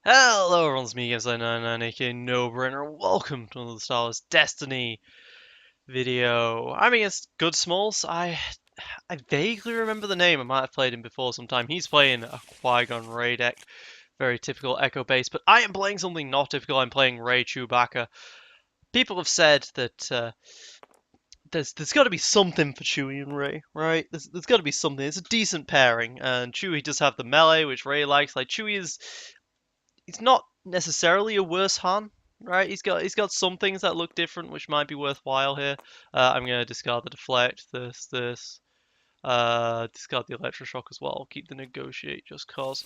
Hello everyone, it's me, Games99, aka No-Brainer. Welcome to another Star Wars Destiny video. I'm against Good Smalls. I vaguely remember the name. I might have played him before sometime. He's playing a Qui-Gon Ray deck, very typical Echo base, but I am playing something not typical. I'm playing Ray Chewbacca. People have said that there's got to be something for Chewie and Ray, right? There's got to be something. It's a decent pairing, and Chewie does have the melee, which Ray likes. Like Chewie is he's not necessarily a worse Han, right? He's got some things that look different, which might be worthwhile here. I'm gonna discard the deflect, this, discard the electroshock as well. Keep the negotiate just cause.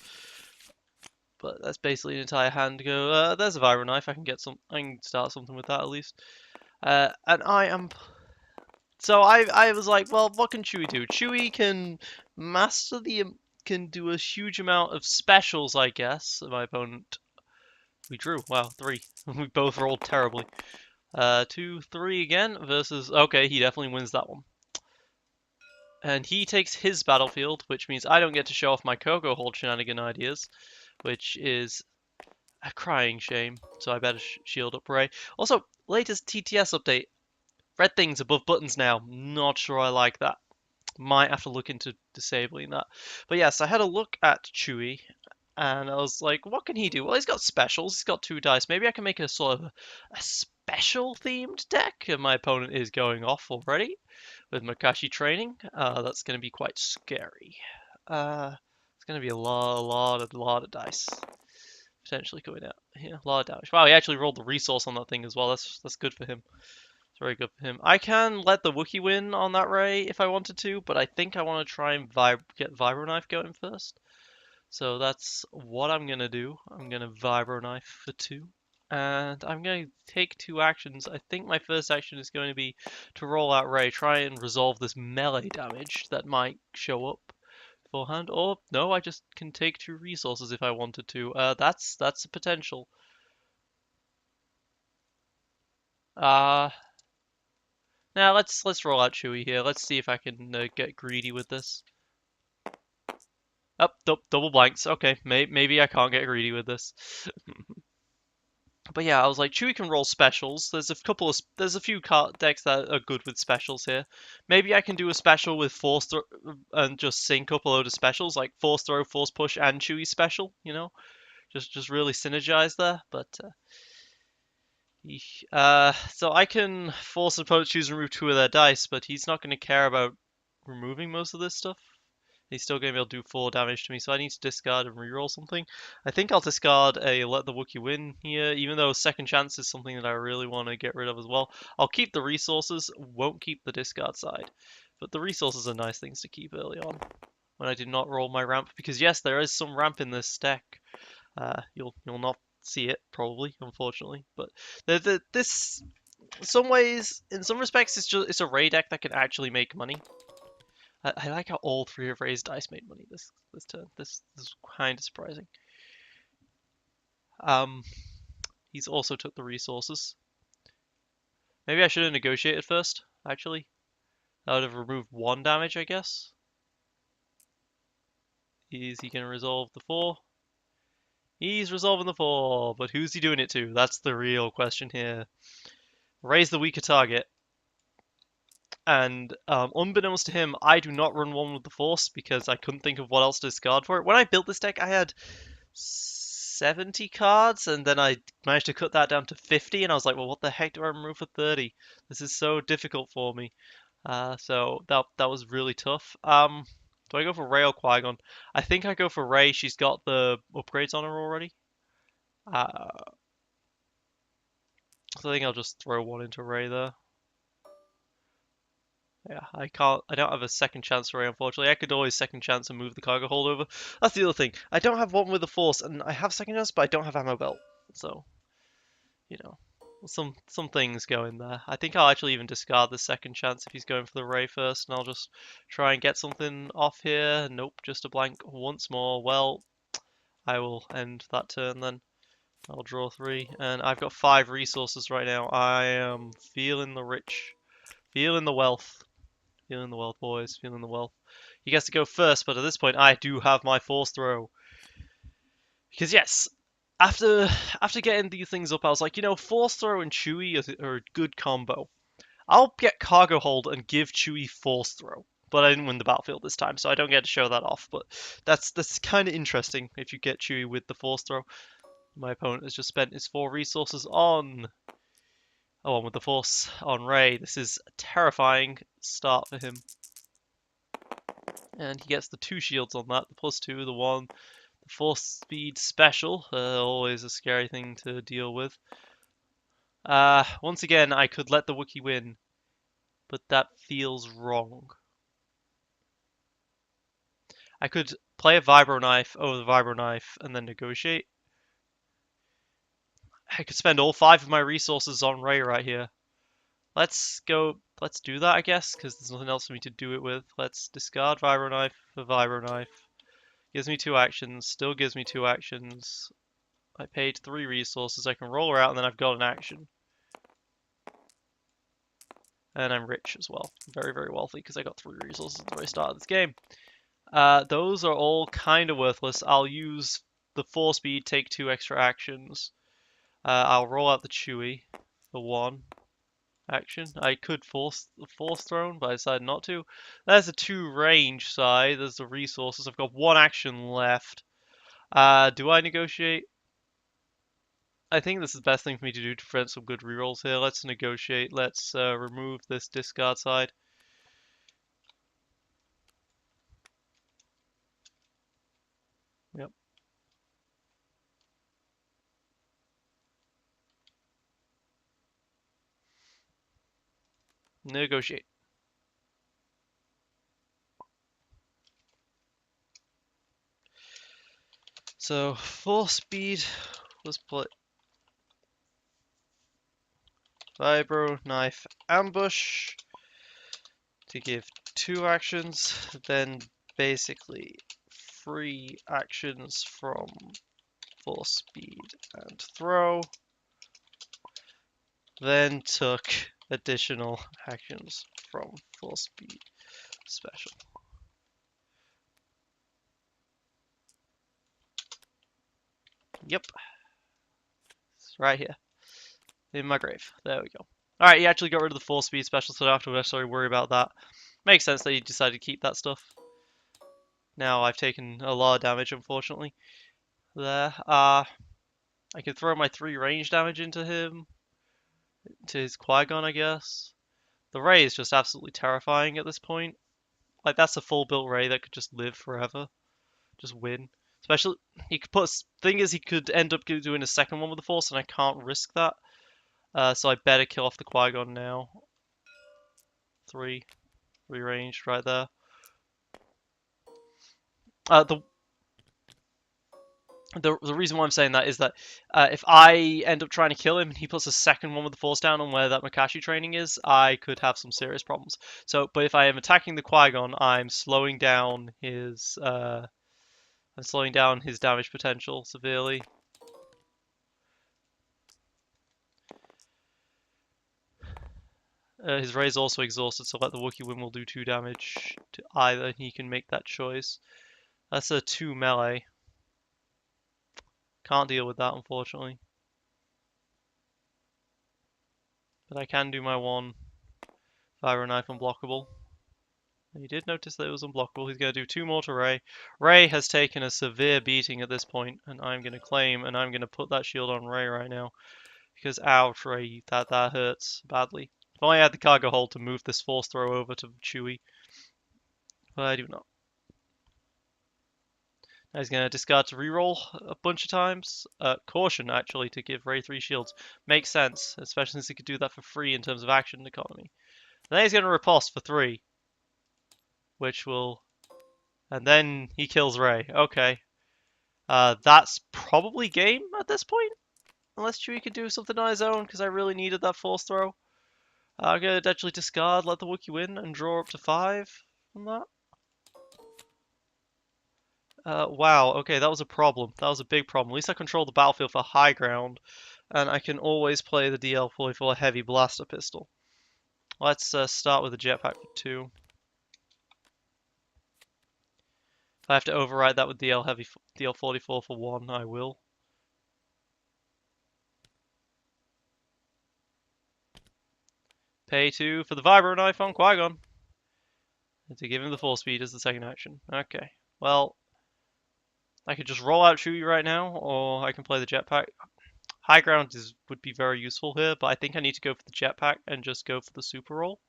But that's basically an entire hand to go. There's a vibro knife. I can get some. I can start something with that at least. And I am. So I was like, well, what can Chewie do? Chewie can master the can do a huge amount of specials, I guess. My opponent we drew. Wow, three. We both rolled terribly. 2, 3 again versus. Okay, he definitely wins that one. And he takes his battlefield, which means I don't get to show off my Coco Hold shenanigan ideas, which is a crying shame. So I better shield up Ray. Also, latest TTS update. Red things above buttons now. Not sure I like that. Might have to look into disabling that. But yes, I had a look at Chewie and I was like, what can he do? Well, he's got specials. He's got 2 dice. Maybe I can make a sort of a special themed deck. And my opponent is going off already with Makashi training. That's going to be quite scary. It's going to be a lot of dice potentially coming out here. A lot of damage. Wow, he actually rolled the resource on that thing as well. That's good for him. It's very good for him. I can let the Wookiee win on that Ray if I wanted to, but I think I want to try and get Vibro Knife going first. So that's what I'm going to do. I'm going to Vibro Knife for 2. And I'm going to take 2 actions. I think my first action is going to be to roll out Ray, try and resolve this melee damage that might show up beforehand. Or, no, I just can take 2 resources if I wanted to. That's a potential. Uh, now let's roll out Chewie here. Let's see if I can get greedy with this. Oh, double blanks. Okay, maybe I can't get greedy with this. But yeah, I was like, Chewie can roll specials. There's a few card decks that are good with specials here. Maybe I can do a special with force throw and just sync up a load of specials, like force throw, force push, and Chewie special. Just really synergize there. But so I can force an opponent to choose and remove 2 of their dice, but he's not going to care about removing most of this stuff. He's still going to be able to do 4 damage to me, so I need to discard and reroll something. I think I'll discard a Let the Wookiee Win here, even though Second Chance is something that I really want to get rid of as well. I'll keep the resources, won't keep the discard side. But the resources are nice things to keep early on when I did not roll my ramp, because yes, there is some ramp in this deck. You'll not see it, probably, unfortunately. But this, in some ways, in some respects, it's a Ray deck that can actually make money. I like how all 3 of Ray's dice made money this turn. This is kind of surprising. He's also took the resources. Maybe I should have negotiated first, actually. That would have removed 1 damage, I guess. Is he going to resolve the 4? He's resolving the 4, but who's he doing it to? That's the real question here. Ray's the weaker target. And unbeknownst to him, I do not run one with the Force because I couldn't think of what else to discard for it. When I built this deck, I had 70 cards, and then I managed to cut that down to 50, and I was like, well, what the heck do I remove for 30? This is so difficult for me. So that was really tough. Do I go for Ray or Qui-Gon? I think I go for Ray. She's got the upgrades on her already. Uh, so I think I'll just throw 1 into Ray there. Yeah, I don't have a second chance for Ray, unfortunately. I could always second chance and move the cargo hold over. That's the other thing. I don't have 1 with the Force, and I have second chance, but I don't have ammo belt. So, you know, some things go in there. I think I'll actually even discard the second chance if he's going for the Ray first, and I'll just try and get something off here. Nope, just a blank once more. Well, I will end that turn then. I'll draw 3, and I've got 5 resources right now. I am feeling the rich, feeling the wealth. Feeling the wealth, boys. Feeling the wealth. He gets to go first, but at this point, I do have my force throw. Because yes, after getting these things up, I was like, Force Throw and Chewie are a good combo. I'll get Cargo Hold and give Chewie Force Throw. But I didn't win the battlefield this time, so I don't get to show that off. But that's kind of interesting if you get Chewie with the Force Throw. My opponent has just spent his 4 resources on with the Force on Ray. This is a terrifying start for him. And he gets the 2 shields on that, the +2, the 1, the Force Speed Special, always a scary thing to deal with. Once again, I could let the Wookiee win, but that feels wrong. I could play a Vibro Knife over the Vibro Knife and then negotiate. I could spend all 5 of my resources on Ray right here. Let's do that, I guess, because there's nothing else for me to do it with. Let's discard Vibro Knife for Vibro Knife. Gives me 2 actions, still gives me 2 actions. I paid 3 resources, I can roll her out and then I've got an action. And I'm rich as well. Very, very wealthy because I got 3 resources at the very start of this game. Those are all kind of worthless. I'll use the 4 speed, take 2 extra actions. I'll roll out the Chewie for 1 action. I could force the Force Throne, but I decided not to. There's a 2 range side. There's the resources. I've got 1 action left. Do I negotiate? I think this is the best thing for me to do to prevent some good rerolls here. Let's negotiate. Let's remove this discard side. Yep. Negotiate. So, 4 speed was put Vibro Knife Ambush to give 2 actions, then basically 3 actions from Force Speed and Throw, then took additional actions from Force Speed Special. Yep. It's right here. In my grave. There we go. Alright, he actually got rid of the 4 speed special, so I don't have to necessarily worry about that. Makes sense that he decided to keep that stuff. Now I've taken a lot of damage, unfortunately. There. I could throw my 3 range damage into him. To his Qui-Gon, I guess. The Ray is just absolutely terrifying at this point. Like, that's a full built Ray that could just live forever. Just win. Especially, he could put... Thing is, he could end up doing a second one with the Force, and I can't risk that. So I better kill off the Qui-Gon now. 3 ranged right there. The reason why I'm saying that is that if I end up trying to kill him and he puts a second one with the Force down on where that Makashi training is, I could have some serious problems. So, but if I am attacking the Qui-Gon, I'm slowing down his damage potential severely. His Ray's also exhausted, so let the Wookiee win will do 2 damage to either. He can make that choice. That's a 2 melee. Can't deal with that, unfortunately. But I can do my 1 Vibro Knife unblockable. And he did notice that it was unblockable. He's going to do 2 more to Ray. Ray has taken a severe beating at this point, and I'm going to claim, and I'm going to put that shield on Ray right now. Because, ouch, Ray, that hurts badly. If only I had the cargo hold to move this Force Throw over to Chewie. But I do not. Now he's going to discard to reroll a bunch of times. Caution, actually, to give Ray 3 shields. Makes sense, especially since he could do that for free in terms of action economy. And then he's going to riposte for 3. Which will... And then he kills Ray. Okay. That's probably game at this point. Unless Chewie could do something on his own, because I really needed that Force Throw. I'm going to actually discard, let the Wookiee win, and draw up to 5 from that. Wow, okay, that was a problem. That was a big problem. At least I control the battlefield for high ground, and I can always play the DL-44 Heavy Blaster Pistol. Let's start with the jetpack for 2. If I have to override that with DL-44 for 1, I will. Pay 2 for the Vibro Knife on Qui-Gon. And to give him the Force Speed as the second action. Okay. Well, I could just roll out Chewie right now, or I can play the jetpack. High ground would be very useful here, but I think I need to go for the jetpack and just go for the super roll.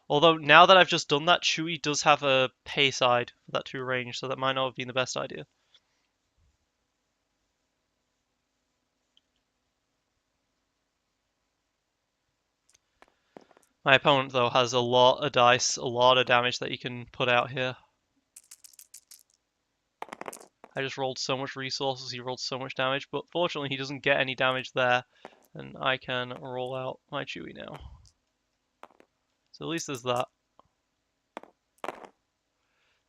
Although, now that I've just done that, Chewie does have a pay side for that 2 range, so that might not have been the best idea. My opponent, though, has a lot of dice, a lot of damage that he can put out here. I just rolled so much resources, he rolled so much damage, but fortunately he doesn't get any damage there, and I can roll out my Chewie now. So at least there's that.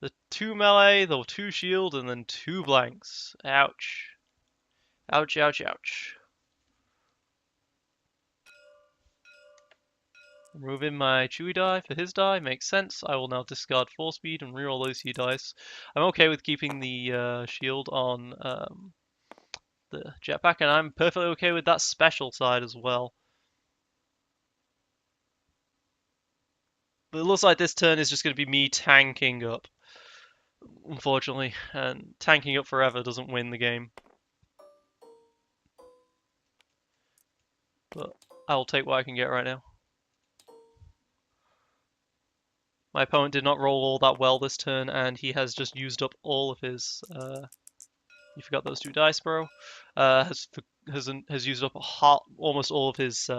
The 2 melee, the 2 shield, and then 2 blanks. Ouch. Ouch, ouch, ouch. Removing my Chewie die for his die makes sense. I will now discard 4 speed and reroll those 2 dice. I'm okay with keeping the shield on the jetpack, and I'm perfectly okay with that special side as well. But it looks like this turn is just going to be me tanking up, unfortunately, and tanking up forever doesn't win the game. But I'll take what I can get right now. My opponent did not roll all that well this turn, and he has just used up all of his. You forgot those 2 dice, bro. Has used up almost all of his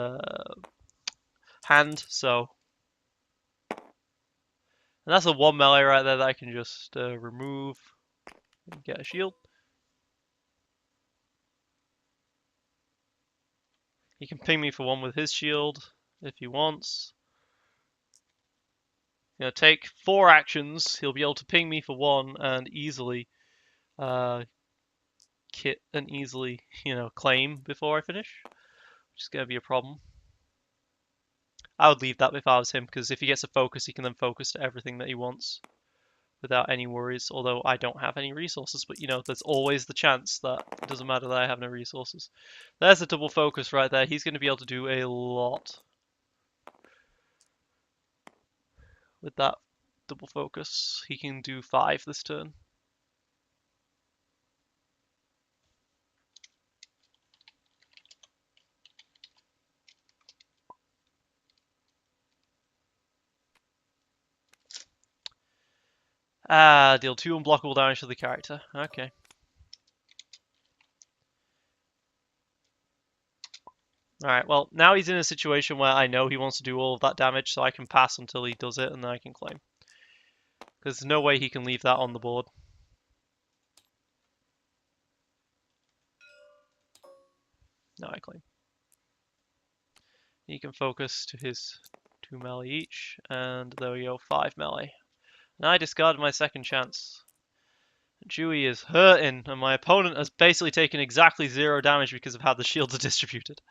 hand. So, and that's a 1 melee right there that I can just remove and get a shield. He can ping me for 1 with his shield if he wants. Take 4 actions. He'll be able to ping me for 1 and easily kit and easily, claim before I finish, which is going to be a problem. I would leave that if I was him, because if he gets a focus, he can then focus to everything that he wants without any worries, although I don't have any resources, but there's always the chance that it doesn't matter that I have no resources. There's a double focus right there. He's going to be able to do a lot with that double focus. He can do 5 this turn. Deal 2 unblockable damage to the character. Okay. Alright, well, now he's in a situation where I know he wants to do all of that damage, so I can pass until he does it, and then I can claim. Because there's no way he can leave that on the board. No, I claim. He can focus to his 2 melee each, and there we go, 5 melee. And I discarded my second chance. Chewie is hurting, and my opponent has basically taken exactly 0 damage because of how the shields are distributed.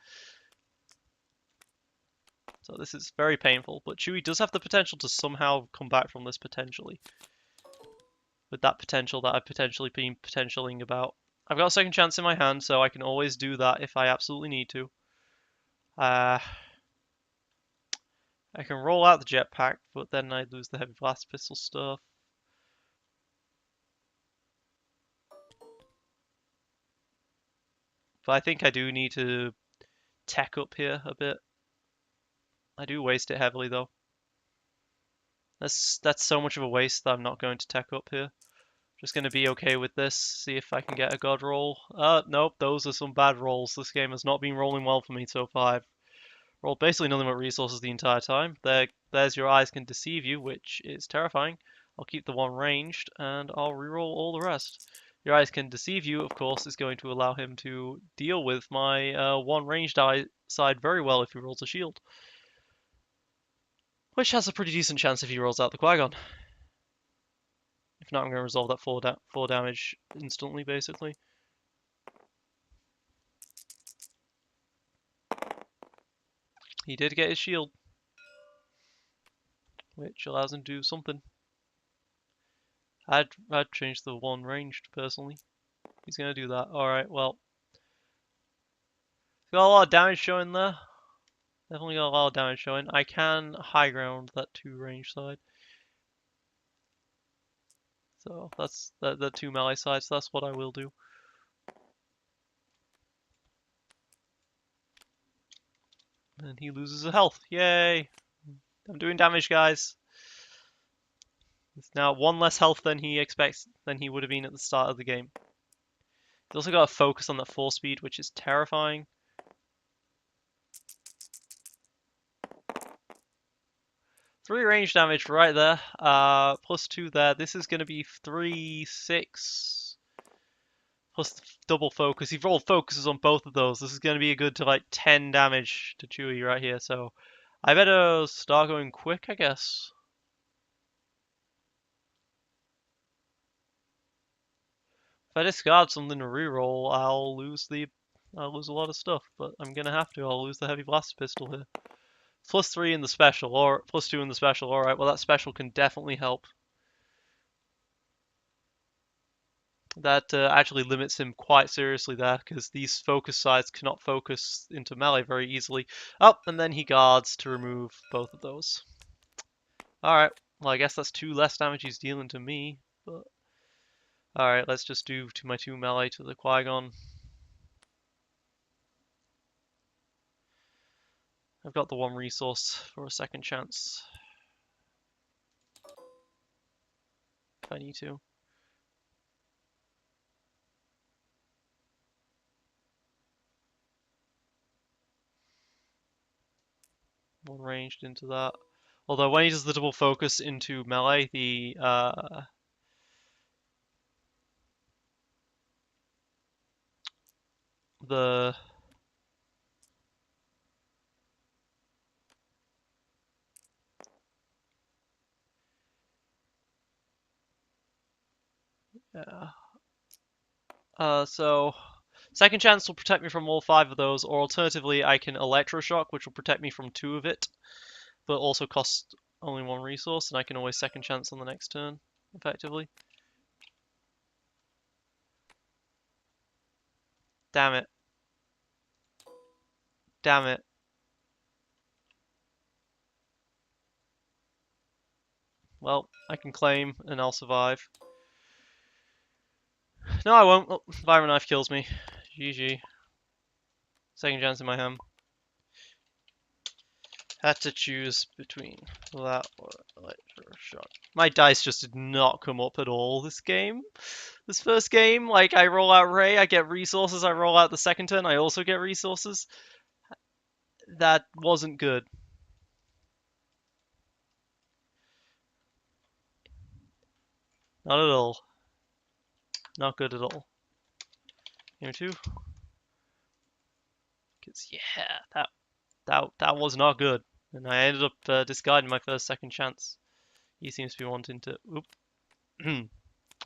So this is very painful, but Chewie does have the potential to somehow come back from this potentially. With that potential that I've potentially been potentialing about. I've got a second chance in my hand, so I can always do that if I absolutely need to. I can roll out the jetpack, but then I lose the heavy blast pistol stuff. But I think I do need to tech up here a bit. I do waste it heavily though. That's so much of a waste that I'm not going to tech up here. Just going to be okay with this, see if I can get a god roll. Nope, those are some bad rolls. This game has not been rolling well for me so far. I've rolled basically nothing but resources the entire time. There's your eyes can deceive you, which is terrifying. I'll keep the 1 ranged, and I'll reroll all the rest. Your eyes can deceive you, of course, is going to allow him to deal with my 1 ranged eye side very well if he rolls a shield. Which has a pretty decent chance if he rolls out the Qui-Gon. If not, I'm going to resolve that 4 damage instantly, basically. He did get his shield, which allows him to do something. I'd change the 1 ranged, personally. He's going to do that. Alright, well. Got a lot of damage showing there. Definitely got a lot of damage showing. I can high ground that 2 range side. So that's the 2 melee sides, so that's what I will do. And he loses a health. Yay! I'm doing damage, guys. It's now 1 less health than he expects, than he would have been at the start of the game. He's also got a focus on that 4 speed, which is terrifying. 3 range damage right there. Plus 2 there. This is going to be 3, 6. Plus double focus. He rolled focuses on both of those. This is going to be a good to like 10 damage to Chewie right here. So I better start going quick, I guess. If I discard something to reroll, I'll lose a lot of stuff. But I'm gonna have to. I'll lose the heavy blaster pistol here. Plus 3 in the special, or plus 2 in the special. All right. Well, that special can definitely help. That actually limits him quite seriously there, because these focus sides cannot focus into melee very easily. Oh, and then he guards to remove both of those. Alright, well I guess that's 2 less damage he's dealing to me, but... Alright, let's just do to my 2 melee to the Qui-Gon. I've got the 1 resource for a second chance. If I need to. One ranged into that. Although when he does the double focus into melee, the so second chance will protect me from all 5 of those, or alternatively I can electroshock, which will protect me from 2 of it, but also costs only 1 resource, and I can always second chance on the next turn, effectively. Damn it. Damn it. Well, I can claim, and I'll survive. No, I won't. Oh, Viral Knife kills me. GG. Second chance in my hand. Had to choose between that or electroshock. My dice just did not come up at all this game. This first game, like, I roll out Ray, I get resources. I roll out the second turn, I also get resources. That wasn't good. Not at all. Not good at all. Game 2. Because, yeah, that was not good. And I ended up discarding my first second chance. He seems to be wanting to... Oop.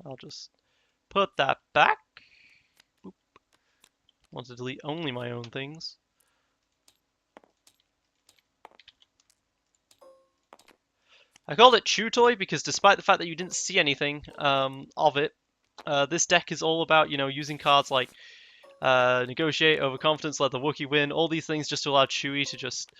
I'll just put that back. Oop. Want to delete only my own things. I called it Chew Toy because despite the fact that you didn't see anything of it, this deck is all about, you know, using cards like Negotiate, Overconfidence, Let the Wookiee Win, all these things just to allow Chewie to just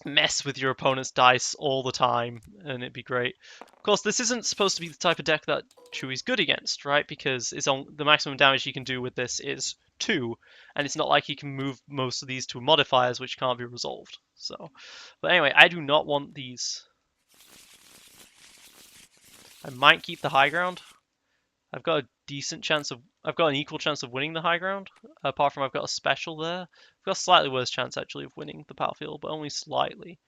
mess with your opponent's dice all the time, and it'd be great. Of course, this isn't supposed to be the type of deck that Chewie's good against, right? Because the maximum damage he can do with this is 2, and it's not like he can move most of these to modifiers, which can't be resolved. So, but anyway, I do not want these. I might keep the high ground. I've got a decent chance of... I've got an equal chance of winning the high ground. Apart from I've got a special there. I've got a slightly worse chance, actually, of winning the battlefield, but only slightly.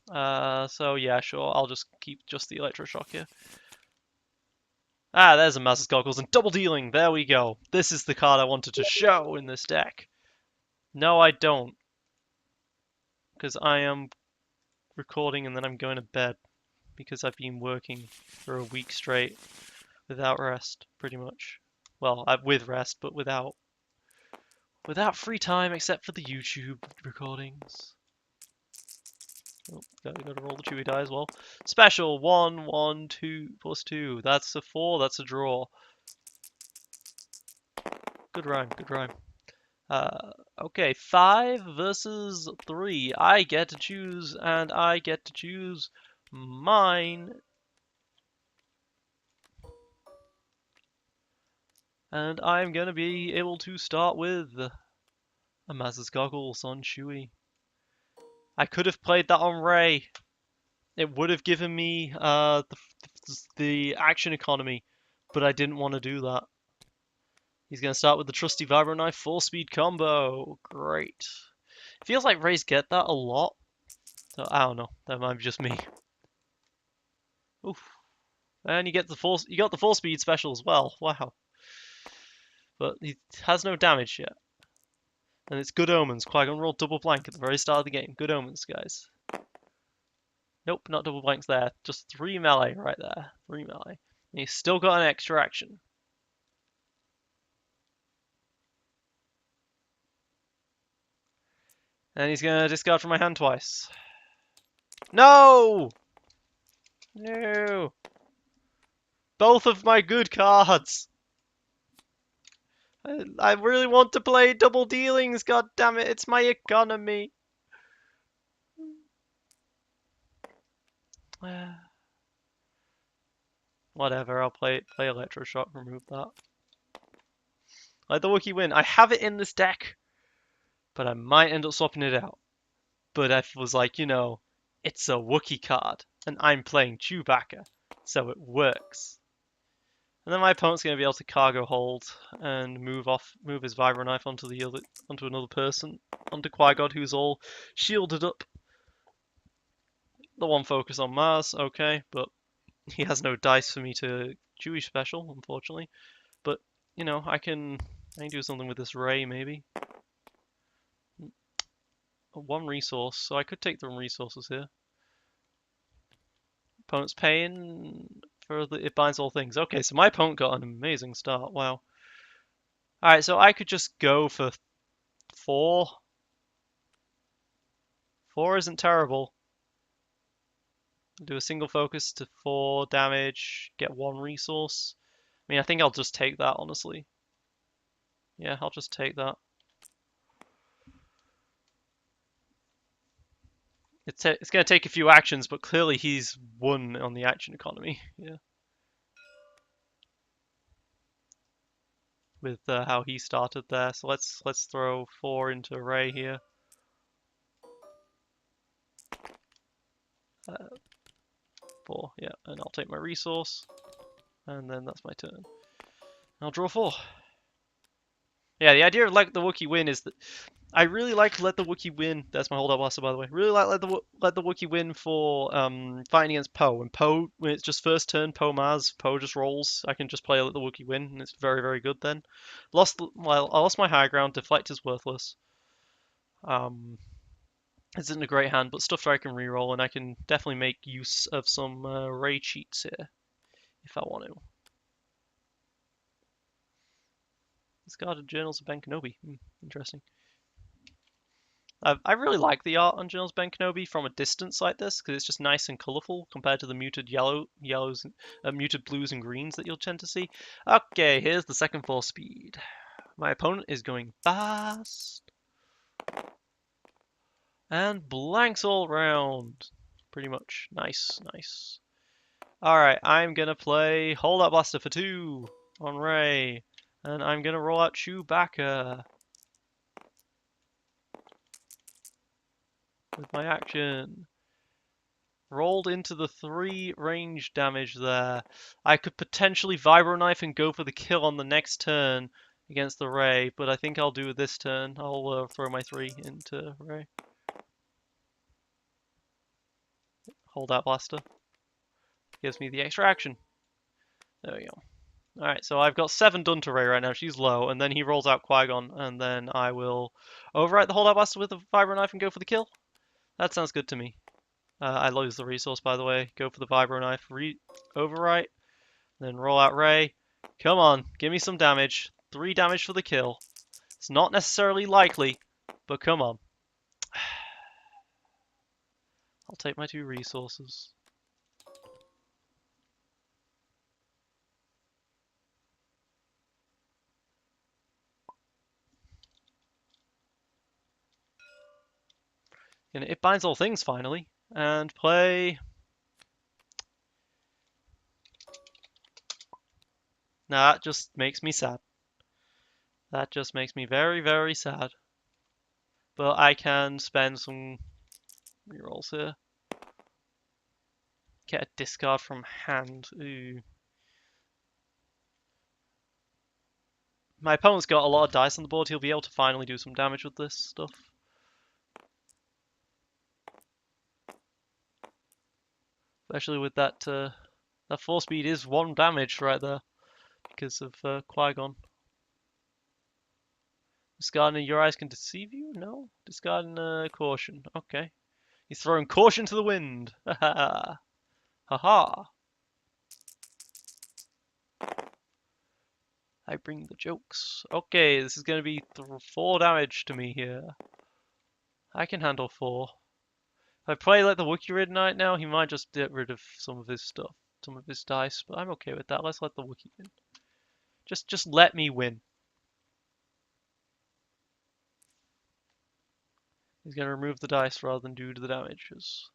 So yeah, sure, I'll just keep just the electroshock here. Ah, there's a Master's Goggles and double dealing. There we go. This is the card I wanted to show in this deck. No, I don't. Because I am recording and then I'm going to bed. Because I've been working for a week straight without rest, pretty much. Well, with rest, but without free time except for the YouTube recordings. Oh, gotta roll the Chewie die as well. Special 1, 1, 2, plus 2. That's a 4. That's a draw. Good rhyme. Good rhyme. Okay, 5 versus 3. I get to choose, and I get to choose mine. And I'm gonna be able to start with a Maz's Goggles on Chewie. I could have played that on Ray. It would have given me the action economy, but I didn't want to do that. He's going to start with the trusty Vibro Knife 4-speed combo. Great. Feels like Rays get that a lot. So I don't know. That might be just me. Oof. And you got the 4-speed special as well. Wow. But he has no damage yet. And it's good omens. Qui-Gon rolled double blank at the very start of the game. Good omens, guys. Nope, not double blanks there. Just 3 melee right there. 3 melee. And he's still got an extra action. And he's gonna discard from my hand twice. No! No! Both of my good cards! I really want to play double dealings, god damn it, it's my economy! Whatever, I'll play Electroshock, remove that. Let the Wookiee win. I have it in this deck, but I might end up swapping it out. But I was like, you know, it's a Wookiee card, and I'm playing Chewbacca, so it works. And then my opponent's going to be able to cargo hold and move his Vibro Knife onto another person, onto Qui-Gon, who's all shielded up. The one focus on Mars, okay, but he has no dice for me to Chewie special, unfortunately. But you know, I can do something with this Ray maybe. 1 resource, so I could take the resources here. Opponent's paying for it binds all things. Okay, so my opponent got an amazing start. Wow. Alright, so I could just go for 4. 4 isn't terrible. Do a single focus to 4 damage, get 1 resource. I mean, I think I'll just take that, honestly. Yeah, I'll just take that. It's going to take a few actions, but clearly he's won on the action economy. Yeah. With how he started there. So let's throw 4 into Ray here. 4, yeah, and I'll take my resource, and then that's my turn. I'll draw 4. Yeah, the idea of let the Wookiee win is that I really like let the Wookiee win. That's my holdout blaster, by the way. Really like let the Wookiee win for fighting against Poe. And Poe, when it's just first turn, Poe Maz, Poe just rolls. I can just play let the Wookiee win, and it's very very good. Then I lost my high ground. Deflect is worthless. It's in a great hand, but stuff that I can reroll, and I can definitely make use of some Ray cheats here if I want to. Discarded Journals of Ben Kenobi. Interesting. I really like the art on Journals of Ben Kenobi from a distance like this because it's just nice and colourful compared to the muted muted blues and greens that you'll tend to see. Okay, here's the second 4-speed. My opponent is going fast. And blanks all round. Pretty much. Nice, nice. Alright, I'm gonna play Holdout Blaster for 2 on Ray. And I'm gonna roll out Chewbacca with my action. Rolled into the 3 range damage there. I could potentially Vibro Knife and go for the kill on the next turn against the Ray, but I think I'll do it this turn. I'll throw my 3 into Ray. Holdout Blaster. Gives me the extra action. There we go. Alright, so I've got 7 done to Ray right now. She's low, and then he rolls out Qui-Gon, and then I will overwrite the Holdout Blaster with the Vibro Knife and go for the kill. That sounds good to me. I lose the resource, by the way. Go for the Vibro Knife, overwrite, then roll out Ray. Come on, give me some damage. 3 damage for the kill. It's not necessarily likely, but come on. I'll take my 2 resources. Gonna It Binds All Things finally, and play. Nah, that just makes me sad. That just makes me very, very sad. But I can spend some rerolls here. Get a discard from hand. Ooh. My opponent's got a lot of dice on the board. He'll be able to finally do some damage with this stuff. Especially with that, that 4-speed is 1 damage right there because of Qui-Gon. Discarding Your Eyes Can Deceive You? No? Discarding Caution. Okay. He's throwing Caution to the wind. Haha. Haha. I bring the jokes. Okay, this is going to be 4 damage to me here. I can handle 4. If I play like the Wookiee Rid Knight now, he might just get rid of some of his stuff, some of his dice, but I'm okay with that. Let's let the Wookiee win. Just let me win. He's going to remove the dice rather than do the damages.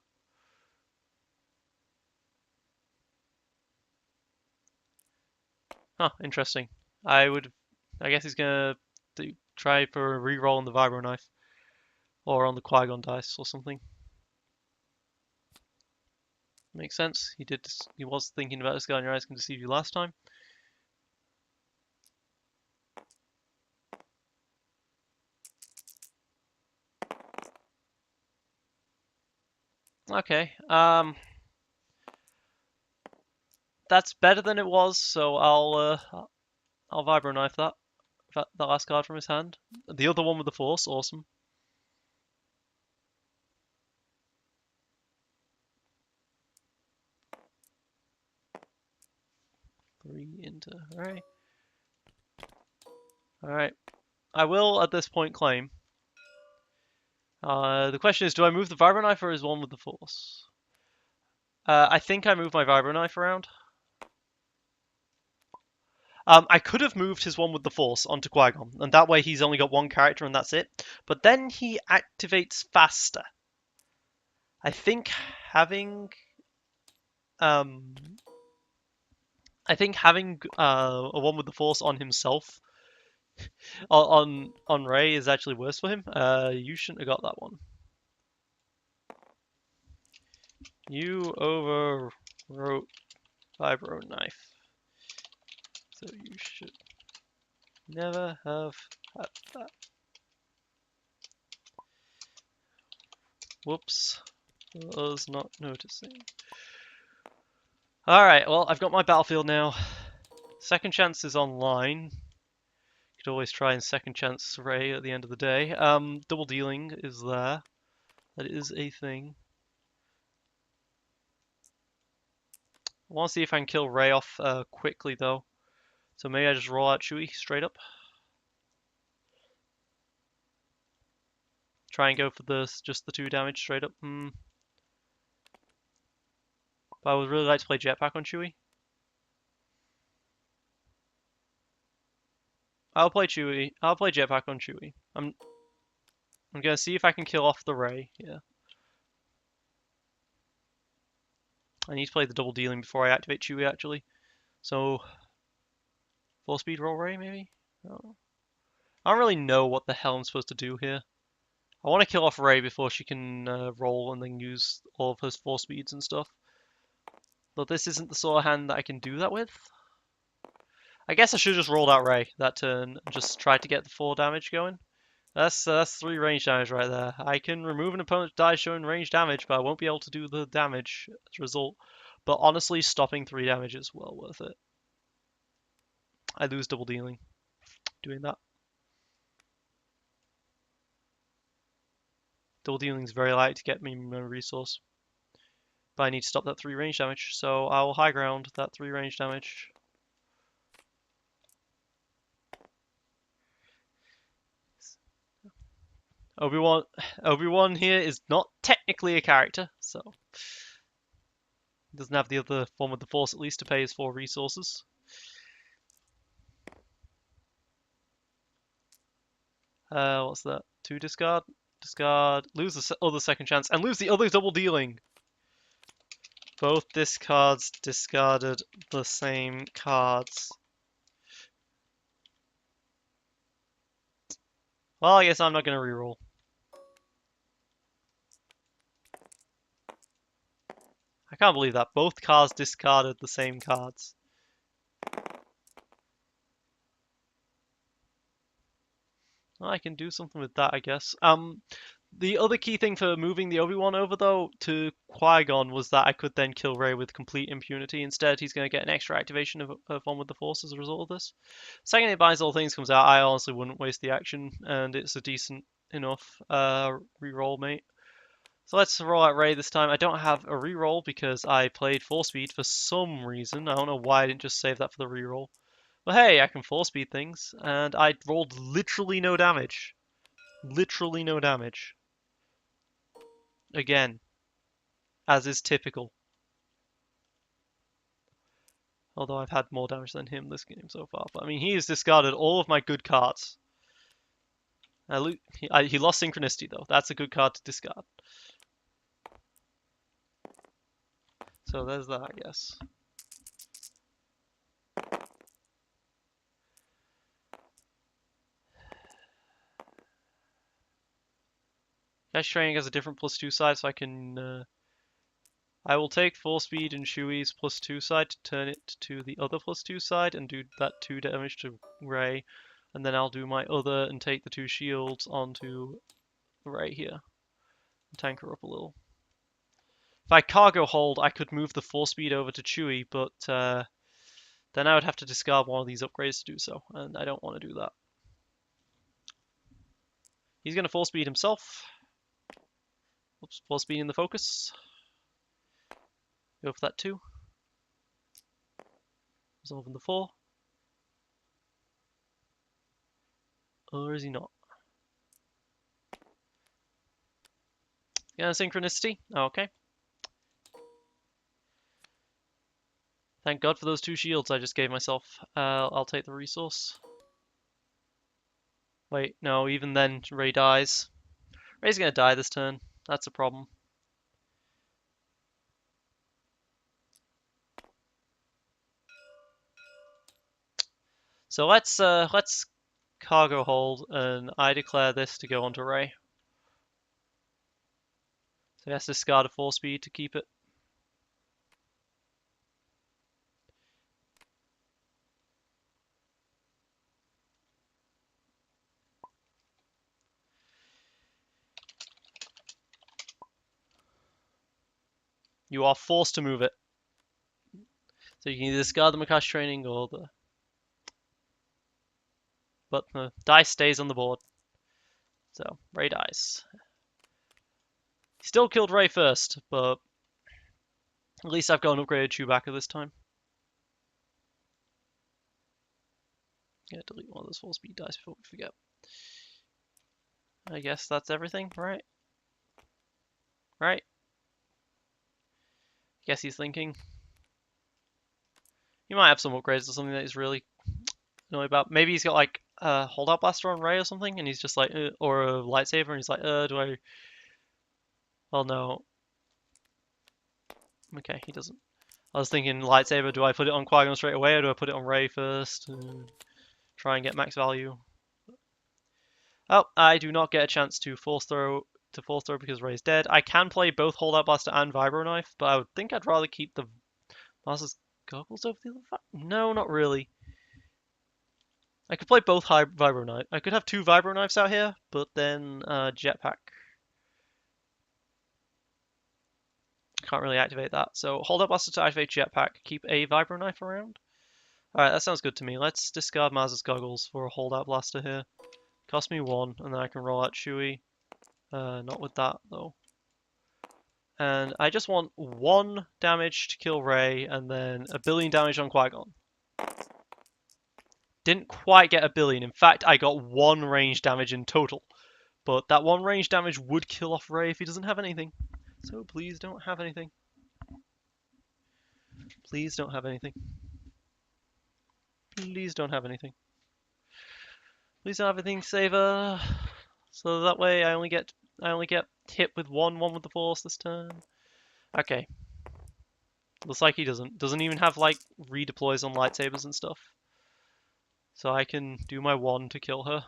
Huh, interesting. I guess he's going to try for a reroll on the Vibro Knife. Or on the Qui-Gon dice or something. Makes sense. He was thinking about Discarding Your Eyes Can Deceive You last time. Okay. That's better than it was, so I'll Vibro Knife that last card from his hand. The other one with the Force, awesome. Three into Ray. Alright. I will at this point claim. The question is, do I move the Vibro Knife or is one with the Force? I think I move my Vibro Knife around. I could have moved his one with the Force onto Qui-Gon, and that way he's only got 1 character and that's it. But then he activates faster. I think having a one with the Force on himself on Ray is actually worse for him. You shouldn't have got that one. You overwrote Vibro Knife, so you should never have had that. Whoops, I was not noticing. Alright, well, I've got my battlefield now. Second chance is online. You could always try and second chance Ray at the end of the day. Double dealing is there. That is a thing. I want to see if I can kill Ray off quickly, though. So maybe I just roll out Chewie straight up. Try and go for just the 2 damage straight up. But I would really like to play Jetpack on Chewie. I'll play Chewie. I'll play Jetpack on Chewie. I'm gonna see if I can kill off the Ray. Yeah. I need to play the double dealing before I activate Chewie, actually. So, 4-speed roll Ray, maybe? Oh. I don't really know what the hell I'm supposed to do here. I want to kill off Ray before she can roll and then use all of her 4 speeds and stuff. But this isn't the sort of hand that I can do that with. I guess I should have just rolled out Ray that turn and just tried to get the 4 damage going. That's 3 range damage right there. I can remove an opponent's die showing range damage, but I won't be able to do the damage as a result. But honestly, stopping 3 damage is well worth it. I lose double dealing doing that. Double dealing is very light to get me my resource. But I need to stop that 3 range damage, so I will high ground that 3 range damage. Obi-Wan here is not technically a character, so he doesn't have the other form of the Force at least to pay his 4 resources. What's that? 2 discard? discard, lose the other second chance, and lose the other double dealing. Both discards discarded the same cards. Well, I guess I'm not going to reroll. I can't believe that. Both cards discarded the same cards. Well, I can do something with that, I guess. The other key thing for moving the Obi-Wan over, though, to Qui-Gon was that I could then kill Rey with complete impunity. Instead, he's going to get an extra activation of One with the Force as a result of this. Second, it buys all things comes out. I honestly wouldn't waste the action, and it's a decent enough reroll, mate. So let's roll out Rey this time. I don't have a reroll because I played 4-speed for some reason. I don't know why I didn't just save that for the reroll. But hey, I can 4-speed things, and I rolled literally no damage. Literally no damage. Again, as is typical. Although I've had more damage than him this game so far. But I mean, he has discarded all of my good cards. He lost Synchronicity, though. That's a good card to discard. So there's that, I guess. Cash Training has a different +2 side, so I can... I will take 4-speed and Chewie's +2 side to turn it to the other +2 side and do that 2 damage to Rey. And then I'll do my other and take the 2 shields onto Rey here. Tank her up a little. If I cargo hold, I could move the 4-speed over to Chewie, but then I would have to discard one of these upgrades to do so, and I don't want to do that. He's going to 4-speed himself. Oops, 4-speed in the focus. Go for that 2. Resolving the 4. Or is he not? Yeah, Synchronicity. Okay. Thank God for those 2 shields I just gave myself. I'll take the resource. Wait, no, even then Rey dies. Rey's gonna die this turn. That's a problem. So let's cargo hold, and I declare this to go onto Rey. So he has to discard a 4-speed to keep it. You are forced to move it. So you can either discard the Makash training or the... But the dice stays on the board. So, Rey dies. He still killed Rey first, but at least I've got an upgraded Chewbacca this time. Yeah, delete one of those 4-speed dice before we forget. I guess that's everything, right? Right? Guess he's thinking. He might have some upgrades or something that he's really annoyed about. Maybe he's got like a holdout blaster on Rey or something, and he's just like, or a lightsaber, and he's like, do I? Well, no. Okay, he doesn't. I was thinking lightsaber. Do I put it on Qui-Gon straight away, or do I put it on Rey first? Try and get max value. Oh, I do not get a chance to force throw because Rey's dead. I can play both holdout blaster and vibro knife, but I would think I'd rather keep the master's goggles over the other. No, not really. I could play both vibro knife. I could have 2 vibro knives out here, but then jetpack. Can't really activate that. So holdout blaster to activate jetpack. Keep a vibro knife around. Alright, that sounds good to me. Let's discard Maz's goggles for a holdout blaster here. Cost me 1, and then I can roll out Chewie. Not with that, though. And I just want 1 damage to kill Rey, and then a billion damage on Qui-Gon. Didn't quite get a billion. In fact, I got 1 range damage in total. But that 1 range damage would kill off Rey if he doesn't have anything. So please don't have anything. Please don't have anything. Please don't have anything. Please don't have anything, Saver. So that way I only get I only get hit with one with the Force this turn. Okay. Looks like he doesn't. Doesn't even have, like, redeploys on lightsabers and stuff. So I can do my 1 to kill her.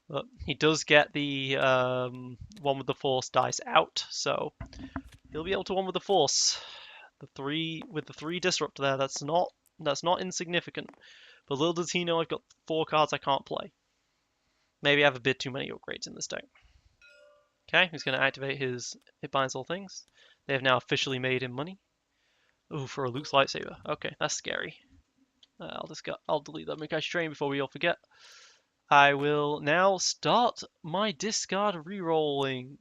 But he does get the 1 with the Force dice out, so he'll be able to 1 with the Force. The 3 with the 3 disrupt there, that's not insignificant. But little does he know I've got 4 cards I can't play. Maybe I have a bit too many upgrades in this deck. Okay, he's going to activate his It Binds All Things. They have now officially made him money. Ooh, for a Luke's lightsaber. Okay, that's scary. I'll delete that Mikash train before we all forget. I will now start my discard rerolling.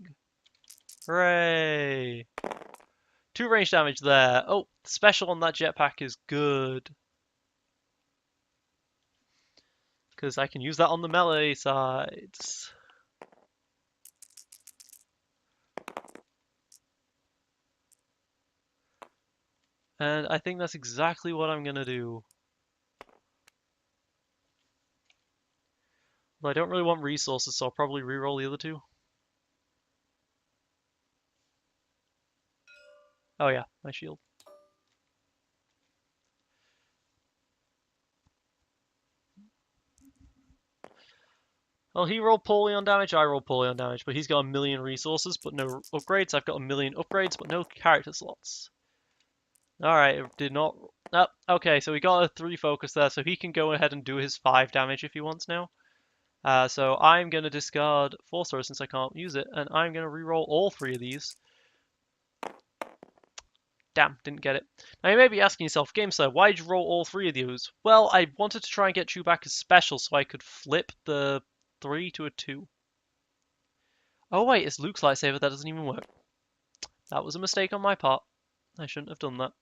Hooray! 2 range damage there. Oh, special on that jetpack is good. Because I can use that on the melee sides. And I think that's exactly what I'm going to do. But I don't really want resources, so I'll probably reroll the other 2. Oh yeah, my shield. Well, he rolled poorly on damage, I rolled poorly on damage, but he's got a million resources, but no upgrades. I've got a million upgrades, but no character slots. Alright, it did not... Oh, okay, so we got a 3 focus there, so he can go ahead and do his 5 damage if he wants now. So I'm going to discard Force Throw since I can't use it, and I'm going to reroll all 3 of these. Damn, didn't get it. Now you may be asking yourself, GameSir, why did you roll all 3 of those? Well, I wanted to try and get Chewbacca's special so I could flip the 3 to a 2. Oh wait, it's Luke's lightsaber, that doesn't even work. That was a mistake on my part. I shouldn't have done that.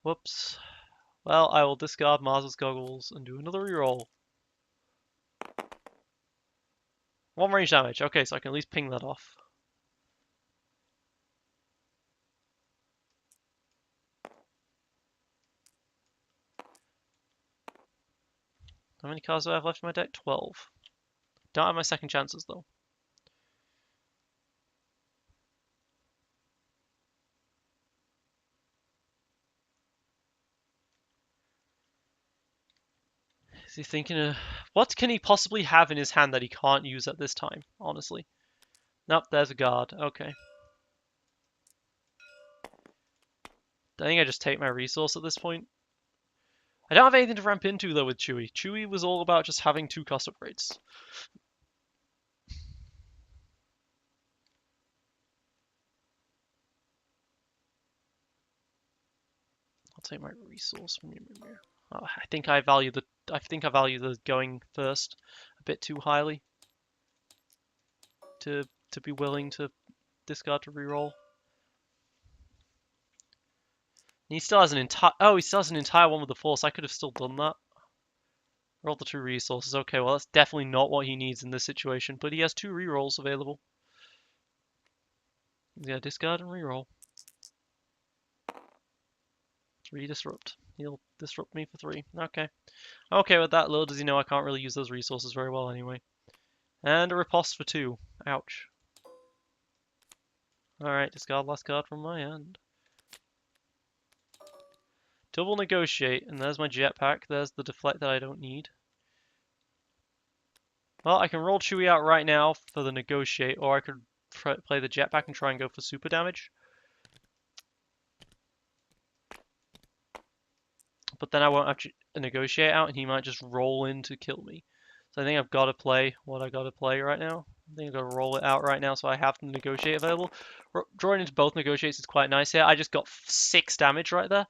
Whoops. Well, I will discard Mars's goggles and do another reroll. 1 range damage. Okay, so I can at least ping that off. How many cards do I have left in my deck? 12. Don't have my second chances, though. Is he thinking of... What can he possibly have in his hand that he can't use at this time, honestly? Nope, there's a guard. Okay. I think I just take my resource at this point. I don't have anything to ramp into, though, with Chewie. Chewie was all about just having 2 cost upgrades. I'll take my resource from you. Oh, I think I value the going first a bit too highly to be willing to discard to reroll. He still has an entire... Oh, he still has an entire 1 with the Force. I could have still done that. Roll the 2 resources. Okay, well, that's definitely not what he needs in this situation. But he has 2 rerolls available. He's going to discard and reroll. 3 disrupt. He'll disrupt me for 3. Okay. Okay, with that, little does he know I can't really use those resources very well anyway. And a riposte for 2. Ouch. Alright, discard last card from my hand. Double negotiate, and there's my jetpack. There's the deflect that I don't need. Well, I can roll Chewie out right now for the negotiate, or I could play the jetpack and try and go for super damage. But then I won't have to negotiate out, and he might just roll in to kill me. So I think I've got to play what I got to play right now. I think I've got to roll it out right now, so I have the negotiate available. Drawing into both negotiates is quite nice here. I just got 6 damage right there.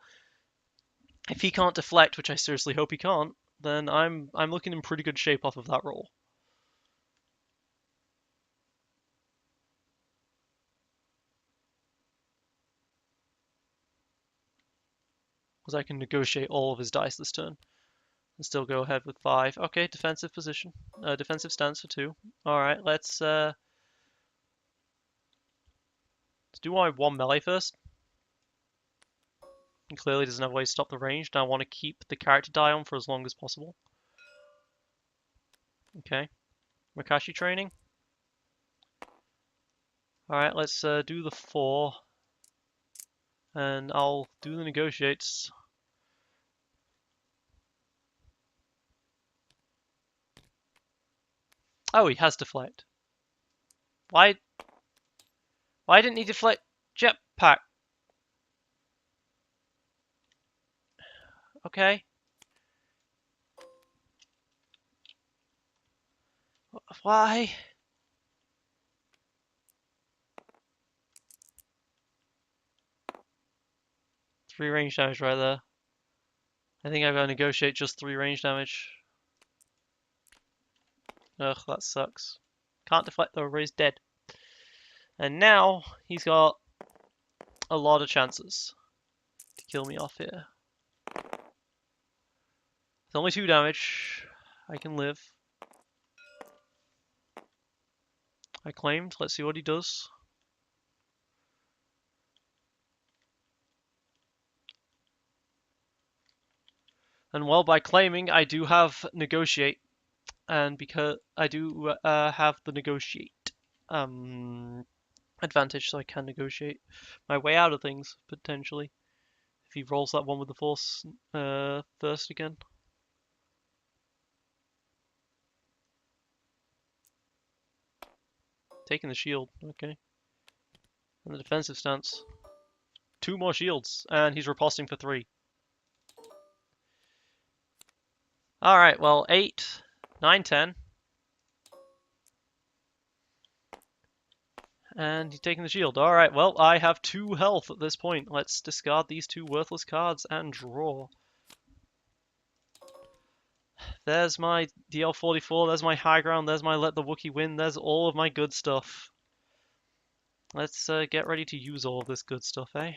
If he can't deflect, which I seriously hope he can't, then I'm looking in pretty good shape off of that roll. Because I can negotiate all of his dice this turn. And still go ahead with 5. Okay, defensive position. Defensive stance for 2. Alright, let's do my 1 melee first. He clearly doesn't have a way to stop the range, and I want to keep the character die on for as long as possible. Okay. Makashi training. Alright, let's do the 4. And I'll do the negotiates. Oh, he has deflect. Why didn't he deflect jetpack? Okay. Why? Three range damage right there. I think I've got to negotiate just 3 range damage. Ugh, that sucks. Can't deflect though, Ray's dead. And now he's got a lot of chances to kill me off here. It's only 2 damage. I can live. I claimed. Let's see what he does. And well, by claiming, I do have negotiate. And because I do have the negotiate advantage, so I can negotiate my way out of things, potentially. If he rolls that one with the force first again. Taking the shield, okay. And the defensive stance. 2 more shields, and he's riposting for 3. Alright, well, 8, 9, 10. And he's taking the shield. Alright, well, I have 2 health at this point. Let's discard these 2 worthless cards and draw. There's my DL44, there's my high ground, there's my let the Wookiee win, there's all of my good stuff. Let's get ready to use all of this good stuff, eh? You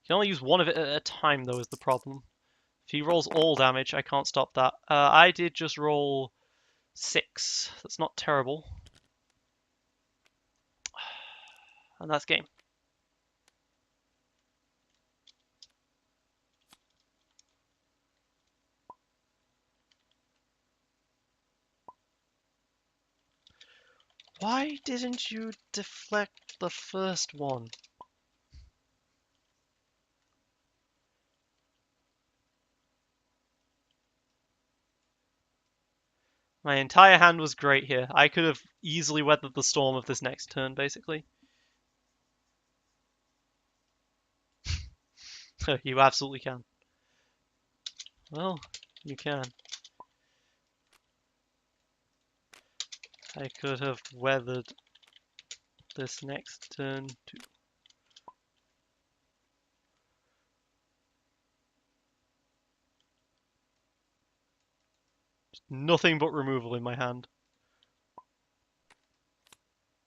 can only use one of it at a time, though, is the problem. If he rolls all damage, I can't stop that. I did just roll 6. That's not terrible. And that's game. Why didn't you deflect the first one? My entire hand was great here. I could have easily weathered the storm of this next turn, basically. You absolutely can. Well, you can. I could have weathered this next turn too. Nothing but removal in my hand.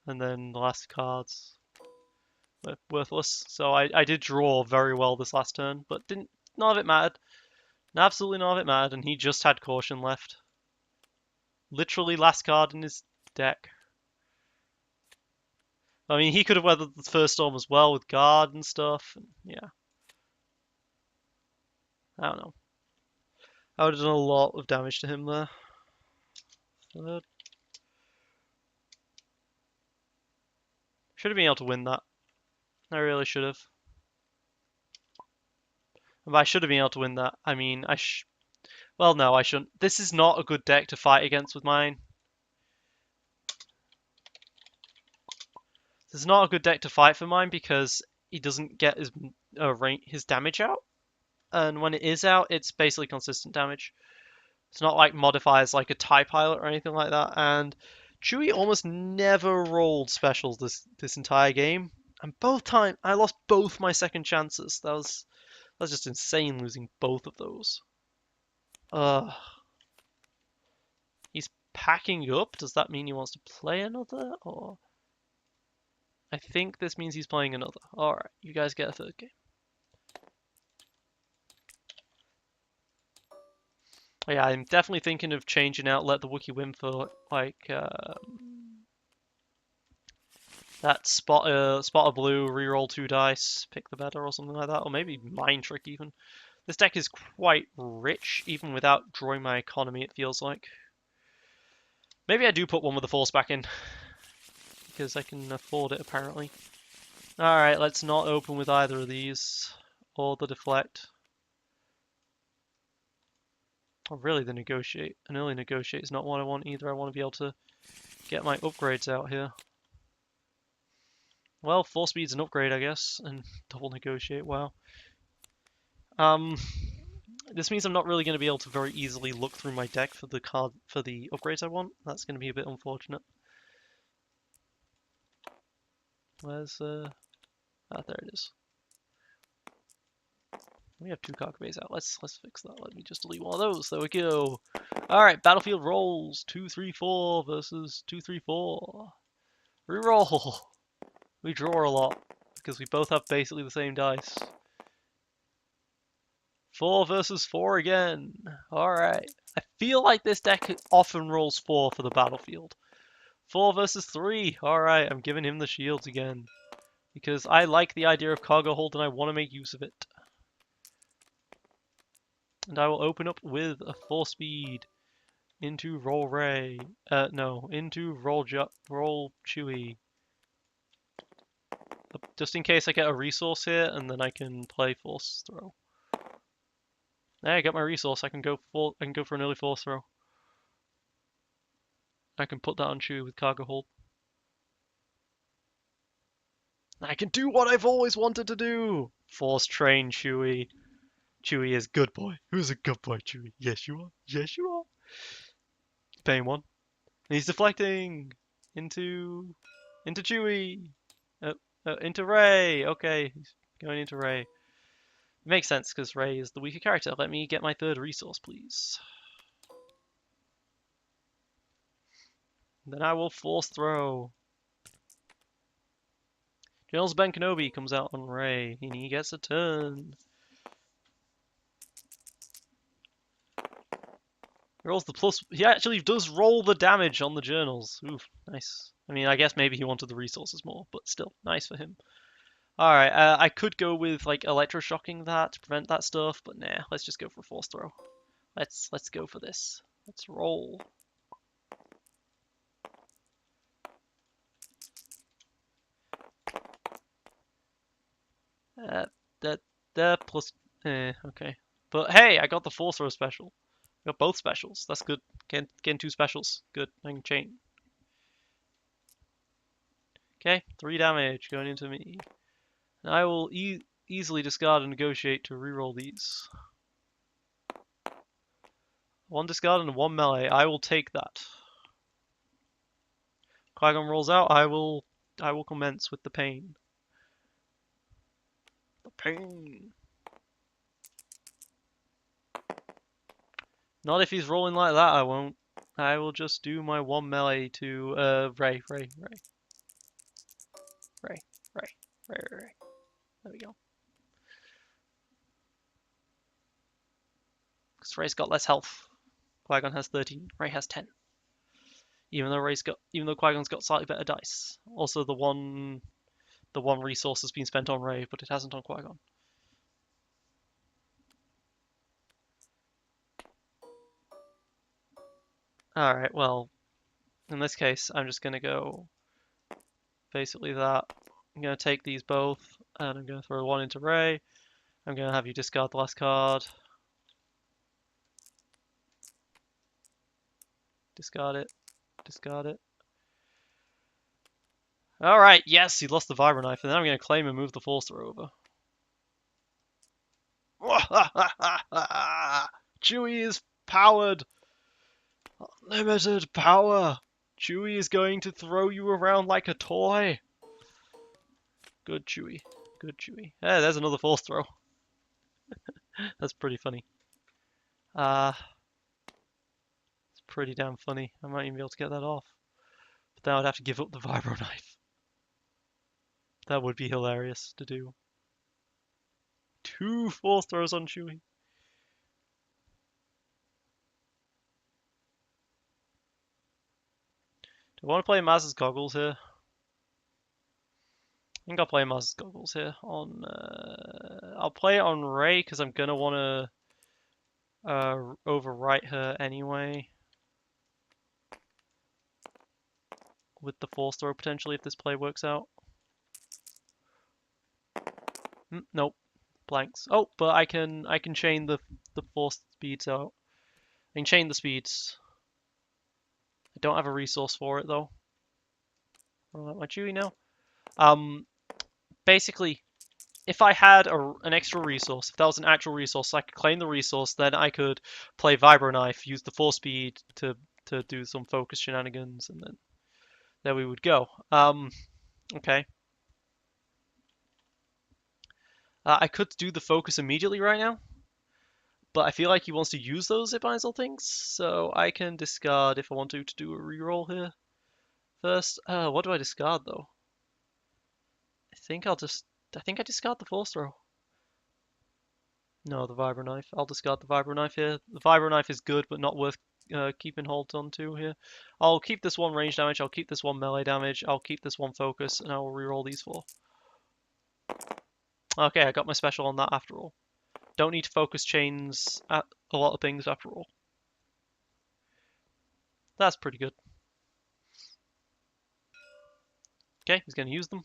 And then the last cards were worthless. So I did draw very well this last turn, but none of it mattered. Absolutely none of it mattered, and he just had caution left. Literally last card in his deck. I mean, he could have weathered the first storm as well with guard and stuff. Yeah. I don't know. I would have done a lot of damage to him there. Should have been able to win that. I really should have. But I should have been able to win that. I mean, well, no, I shouldn't. This is not a good deck to fight against with mine. This is not a good deck to fight for mine because he doesn't get his damage out. And when it is out, it's basically consistent damage. It's not like modifiers like a TIE pilot or anything like that. And Chewie almost never rolled specials this entire game. And both times I lost both my second chances. That was just insane losing both of those. He's packing up. Does that mean he wants to play another? Or I think this means he's playing another. Alright, you guys get a third game. Yeah, I'm definitely thinking of changing out Let the Wookiee win for like that spot of blue, reroll 2 dice, pick the better or something like that, or maybe mind trick even. This deck is quite rich, even without drawing my economy, it feels like. Maybe I do put one with the force back in, because I can afford it, apparently. Alright, let's not open with either of these, or the deflect. Or really the negotiate. An early negotiate is not what I want either. I want to be able to get my upgrades out here. Well, 4 speed's an upgrade, I guess, and double negotiate, wow. This means I'm not really going to be able to very easily look through my deck for the upgrades I want. That's going to be a bit unfortunate. Where's there it is. We have 2 cargo bays out. Let's fix that. Let me just delete one of those. There we go. All right, battlefield rolls 2, 3, 4 versus 2, 3, 4. Reroll. We draw a lot because we both have basically the same dice. 4 versus 4 again. Alright. I feel like this deck often rolls 4 for the battlefield. 4 versus 3. Alright, I'm giving him the shields again. Because I like the idea of cargo hold and I want to make use of it. And I will open up with a 4 speed into roll Ray. No, into roll Chewie. Just in case I get a resource here and then I can play force throw. There, I got my resource. I can go for an early force throw. I can put that on Chewie with cargo hold. I can do what I've always wanted to do! Force train Chewie. Chewie is good boy. Who's a good boy, Chewie? Yes, you are. Yes, you are. Paying 1. And he's deflecting into Chewie. Into Ray. Okay, he's going into Ray. Makes sense because Ray is the weaker character. Let me get my 3rd resource, please. Then I will force throw. General's Ben Kenobi comes out on Ray, and he gets a turn. He rolls the plus. He actually does roll the damage on the journals. Oof, nice. I mean, I guess maybe he wanted the resources more, but still, nice for him. Alright, I could go with, like, electroshocking that to prevent that stuff, but nah, let's just go for a force throw. Let's go for this. Let's roll. That plus... okay. But hey, I got the force throw special. I got both specials. That's good. Getting 2 specials. Good. I can chain. Okay, 3 damage going into me. And I will easily discard and negotiate to reroll these. 1 discard and 1 melee. I will take that. Qui-Gon rolls out. I will commence with the pain. The pain. Not if he's rolling like that, I won't. I will just do my 1 melee to Ray. There we go. Because Ray's got less health. Qui-Gon has 13. Ray has 10. Even though Qui-Gon's got slightly better dice. Also, the one resource has been spent on Ray, but it hasn't on Qui-Gon. Alright, well, in this case, I'm just going to go basically that. I'm going to take these both, and I'm going to throw 1 into Ray. I'm going to have you discard the last card. Discard it. Discard it. Alright, yes, he lost the Vibro Knife, and then I'm going to claim and move the Force Throw over. Chewie is powered! Limited power! Chewie is going to throw you around like a toy! Good Chewie. Good Chewie. Yeah, there's another Force Throw. That's pretty funny. It's pretty damn funny. I might even be able to get that off. But then I'd have to give up the Vibro Knife. That would be hilarious to do. 2 Force Throws on Chewie. Do I want to play Maz's Goggles here? think I'll play Mars Goggles here on. I'll play it on Ray because I'm gonna want to overwrite her anyway with the Force Throw potentially if this play works out. Nope, blanks. Oh, but I can chain the Force speeds out. I can chain the speeds. I don't have a resource for it though. I'll let my Chewie now. Basically, if I had an extra resource, if that was an actual resource, I could claim the resource, then I could play Vibro Knife, use the Force Speed to do some focus shenanigans, and then there we would go. Okay. I could do the focus immediately right now, but I feel like he wants to use those zip-lines or things, so I can discard if I want to do a reroll here. First, what do I discard though? I think I discard the Force Throw. No, the Vibro Knife. I'll discard the Vibro Knife here. The Vibro Knife is good, but not worth keeping hold on to here. I'll keep this one range damage, I'll keep this one melee damage, I'll keep this one focus, and I will reroll these four. Okay, I got my special on that after all. Don't need to focus chains at a lot of things after all. That's pretty good. Okay, he's going to use them.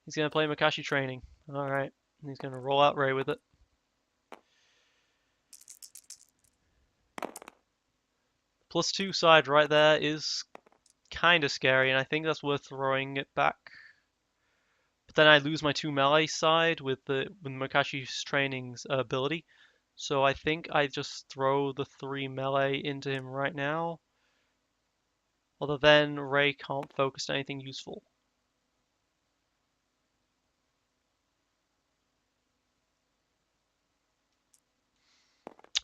He's going to play Makashi Training. Alright, he's going to roll out Ray with it. +2 side right there is kind of scary, and I think that's worth throwing it back. But then I lose my 2 melee side with Makashi's Training's ability. So I think I just throw the 3 melee into him right now. Although then Ray can't focus on anything useful.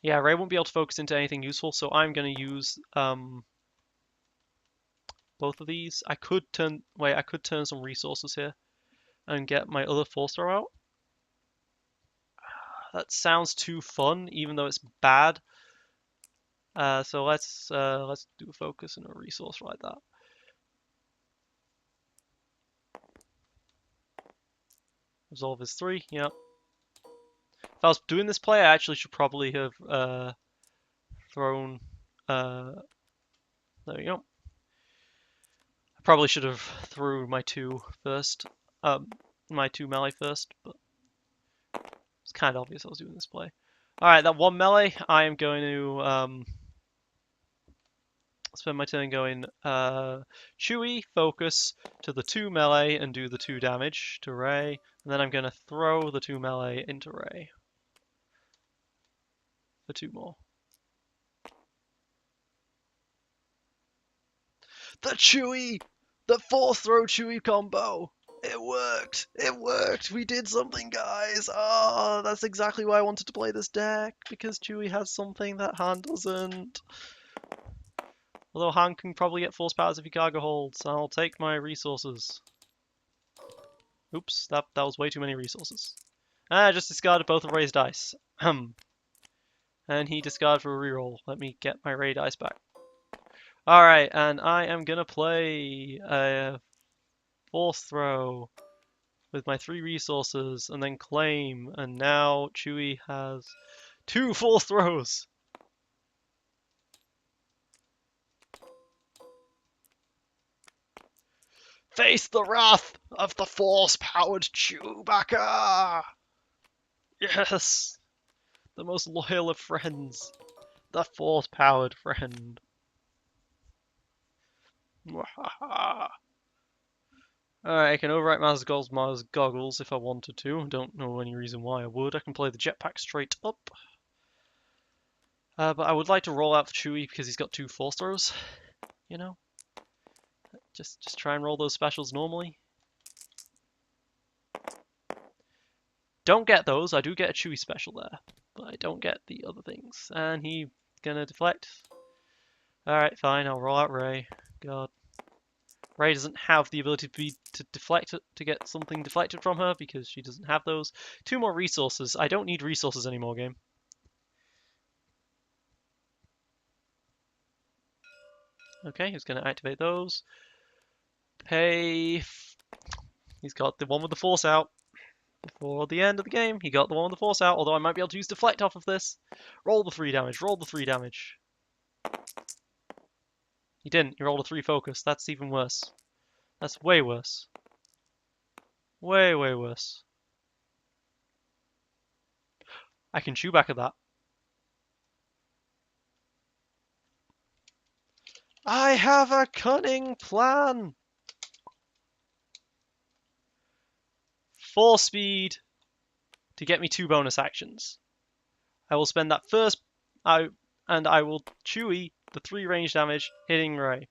Yeah, Ray won't be able to focus into anything useful, so I'm going to use both of these. I could turn some resources here and get my other Force Throw out. That sounds too fun, even though it's bad. So let's do a focus and a resource like that. Resolve is 3, yep. If I was doing this play, I actually should probably have thrown... there we go. I probably should have threw my 2 first. My 2 melee first, but it's kind of obvious I was doing this play. Alright, that 1 melee, I am going to spend my turn going Chewie, focus to the 2 melee and do the 2 damage to Ray. And then I'm going to throw the 2 melee into Ray for 2 more. The Chewie! The Force Throw Chewie combo! It worked! It worked! We did something, guys! Oh, that's exactly why I wanted to play this deck, because Chewie has something that Han doesn't. Although Han can probably get force powers if he cargo holds, I'll take my resources. Oops, that was way too many resources. I just discarded both of Ray's dice. And he discarded for a reroll. Let me get my Ray dice back. Alright, and I am gonna play a Force Throw with my 3 resources and then claim, and now Chewie has 2 Force Throws! Face the wrath of the Force-powered Chewbacca! Yes! The most loyal of friends. The Force-powered friend. Alright, I can overwrite Mars Goggles if I wanted to. Don't know any reason why I would. I can play the jetpack straight up. But I would like to roll out for Chewie because he's got 2 Force Throws. You know? Just try and roll those specials normally. Don't get those. I do get a Chewie special there. But I don't get the other things. And he gonna deflect. Alright, fine. I'll roll out Ray. God. Ray doesn't have the ability to deflect it, to get something deflected from her because she doesn't have those. 2 more resources. I don't need resources anymore, game. Okay, he's going to activate those. Pay... He's got the one with the force out. Before the end of the game, he got the one with the force out, although I might be able to use deflect off of this. Roll the 3 damage, roll the 3 damage. He didn't, he rolled a 3 focus. That's even worse. That's way worse. Way, way worse. I can Chewbacca that. I have a cunning plan! Force speed to get me 2 bonus actions. I will spend that first, and I will Chewie the 3 range damage hitting Ray.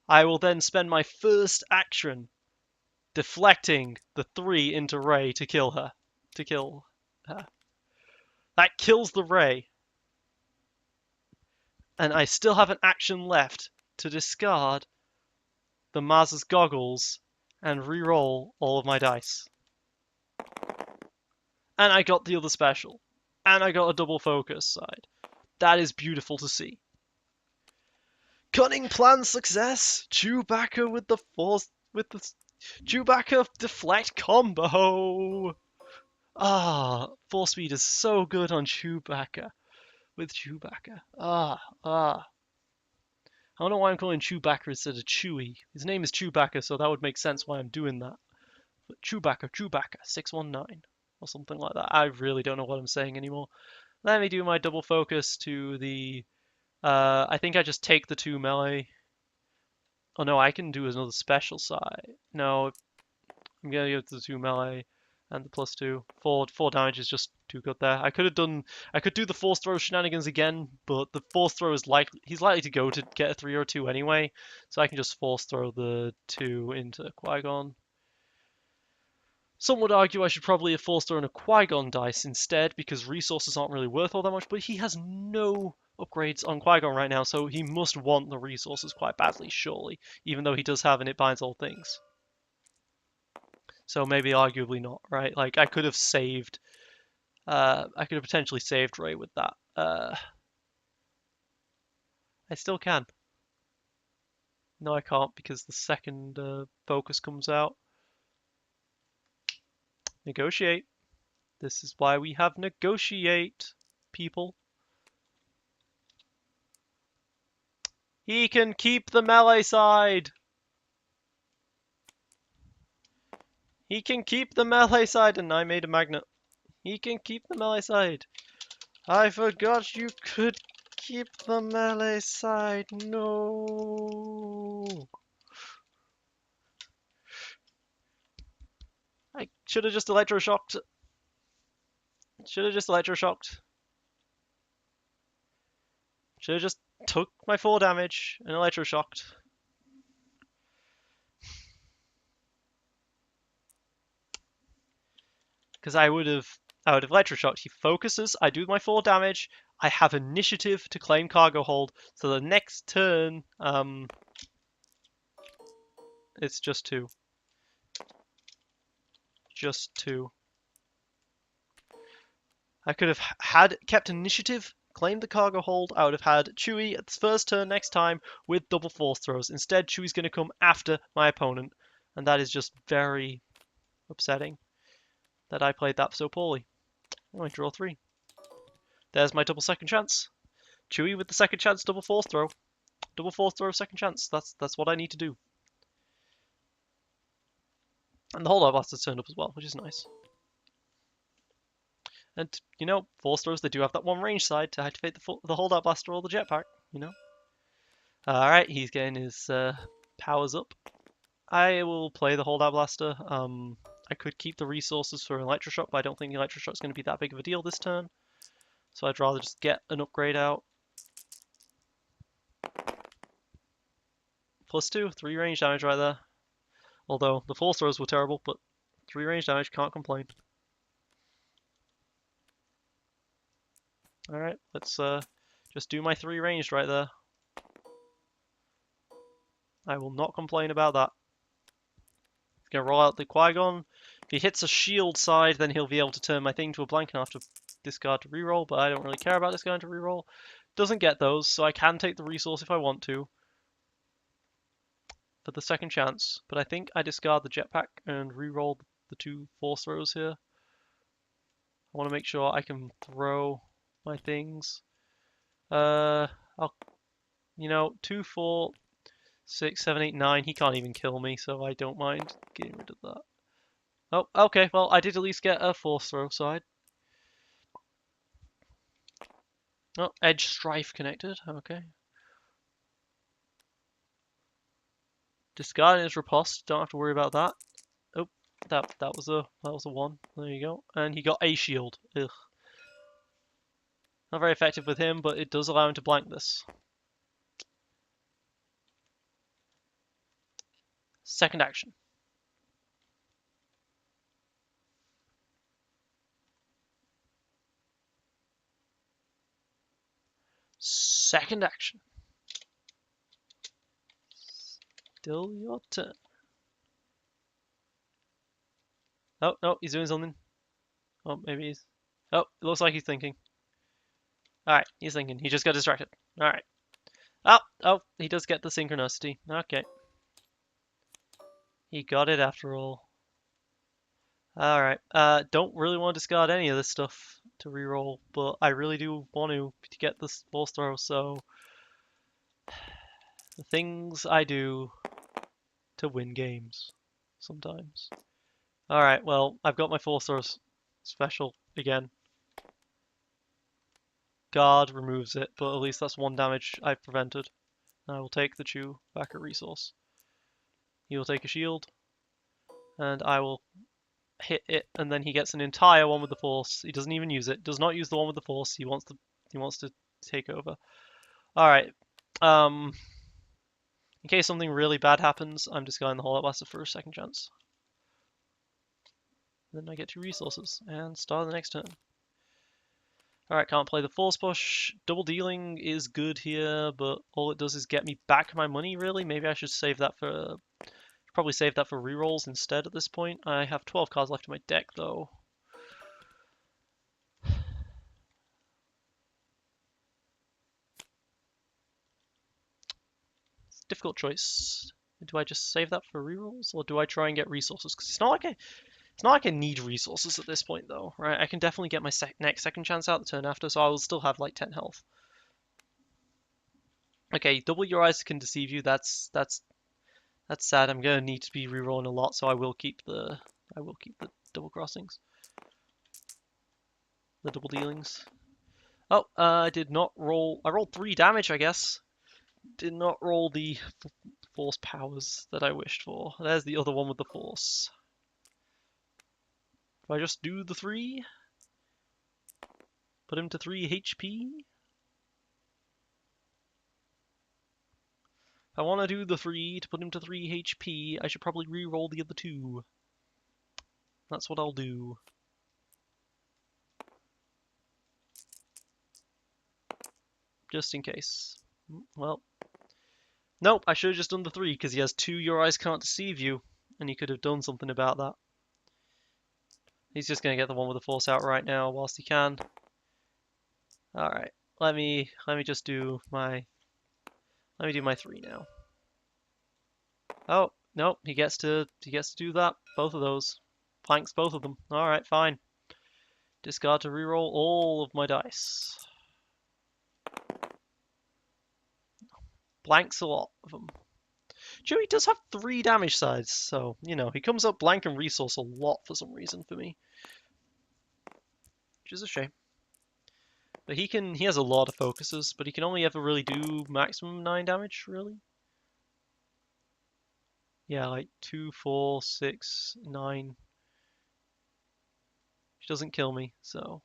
I will then spend my first action deflecting the 3 into Ray to kill her. That kills the Ray. And I still have an action left to discard the Maz's goggles and re-roll all of my dice. And I got the other special. And I got a double focus side. That is beautiful to see. Cunning plan success! Chewbacca with the force, with the Chewbacca deflect combo! Ah, force speed is so good on Chewbacca. With Chewbacca. I don't know why I'm calling Chewbacca instead of Chewie. His name is Chewbacca, so that would make sense why I'm doing that. But Chewbacca, 619. Or something like that. I really don't know what I'm saying anymore. Let me do my double focus to the... I think I just take the 2 melee. Oh no, I can do another special side. No, I'm gonna go to the 2 melee and the +2. 4 damage is just too good there. I could do the force throw shenanigans again, but the force throw is he's likely to go to get a 3 or 2 anyway, so I can just force throw the 2 into Qui-Gon. Some would argue I should probably have force thrown a Qui-Gon dice instead, because resources aren't really worth all that much, but he has no upgrades on Qui-Gon right now, so he must want the resources quite badly, surely, even though he does have an It Binds All Things. So maybe arguably not, right? Like, I could have potentially saved Ray with that. I still can. No, I can't, because the second focus comes out. Negotiate. This is why we have negotiate, people. He can keep the melee side. He can keep the melee side, and I made a magnet. He can keep the melee side. I forgot you could keep the melee side. No. I should have just electroshocked. Should have just took my 4 damage and electroshocked. Because I would have electroshocked. He focuses, I do my 4 damage, I have initiative to claim cargo hold, so the next turn, it's just 2. Just 2. I could have kept initiative, claimed the cargo hold. I would have had Chewie at the first turn next time with double force throws. Instead, Chewie's going to come after my opponent, and that is just very upsetting that I played that so poorly. I draw 3. There's my double second chance. Chewie with the second chance, double force throw. Double force throw, second chance. That's what I need to do. And the holdout blaster's turned up as well, which is nice. And, you know, force throws, they do have that 1 range side to activate the holdout blaster or the jetpack, you know. Alright, he's getting his powers up. I will play the holdout blaster. I could keep the resources for electroshock, but I don't think the electroshock's going to be that big of a deal this turn. So I'd rather just get an upgrade out. +2, 3 range damage right there. Although the force throws were terrible, but 3 range damage, can't complain. Alright, let's just do my 3 ranged right there. I will not complain about that. He's going to roll out the Qui-Gon. If he hits a shield side, then he'll be able to turn my thing to a blank and I'll have to discard to reroll, but I don't really care about discarding to reroll. Doesn't get those, so I can take the resource if I want to. for the second chance, but I think I discard the jetpack and re-roll the 2 force throws here. I want to make sure I can throw my things. I'll, 2, 4, 6, 7, 8, 9. He can't even kill me, so I don't mind getting rid of that. Oh, okay. Well, I did at least get a force throw side. Oh, edge strife connected. Okay. Discarding his riposte. Don't have to worry about that. Oh, that was a 1. There you go. And he got a shield. Ugh. Not very effective with him, but it does allow him to blank this. Second action. Second action. Still your turn. Oh, no, he's doing something. Oh, maybe he's... Oh, it looks like he's thinking. Alright, he's thinking. He just got distracted. Alright. Oh, he does get the synchronicity. Okay. He got it after all. Alright. Don't really want to discard any of this stuff to reroll, but I really do want to get this force throw, so... The things I do to win games. Sometimes. Alright, well, I've got my force throw special again. Guard removes it, but at least that's 1 damage I've prevented. I will take the Chewbacca resource. He will take a shield, and I will hit it, and then he gets an entire one with the force. He doesn't even use it. Does not use the one with the force. He wants to take over. All right. In case something really bad happens, I'm discarding the Hollow Blaster for a second chance. Then I get 2 resources and start the next turn. Alright, can't play the Force Push. Double dealing is good here, but all it does is get me back my money, really. Maybe I should save that for... Probably save that for rerolls instead at this point. I have 12 cards left in my deck, though. It's a difficult choice. Do I just save that for rerolls, or do I try and get resources? Because it's not like I need resources at this point, though, right? I can definitely get my next second chance out the turn after, so I will still have like 10 health. Okay, double your eyes can deceive you. That's sad. I'm gonna need to be rerolling a lot, so I will keep the double crossings, the double dealings. Oh, I did not roll. I rolled 3 damage, I guess. Did not roll the force powers that I wished for. There's the other one with the force. Do I just do the 3? Put him to 3 HP? If I want to do the 3 to put him to 3 HP, I should probably re-roll the other 2. That's what I'll do. Just in case. Well, nope, I should have just done the 3, because he has 2 Your Eyes Can't Deceive You, and he could have done something about that. He's just going to get the one with the force out right now whilst he can. Alright, let me just do my... Let me do my 3 now. Oh, nope, he gets to do that. Both of those. Planks both of them. Alright, fine. Discard to reroll all of my dice. Blanks a lot of them. Chewie does have 3 damage sides, so, he comes up blank and resource a lot for some reason for me. Which is a shame. But he has a lot of focuses, but he can only ever really do maximum 9 damage, really. Yeah, like 2, 4, 6, 9. Which doesn't kill me, so...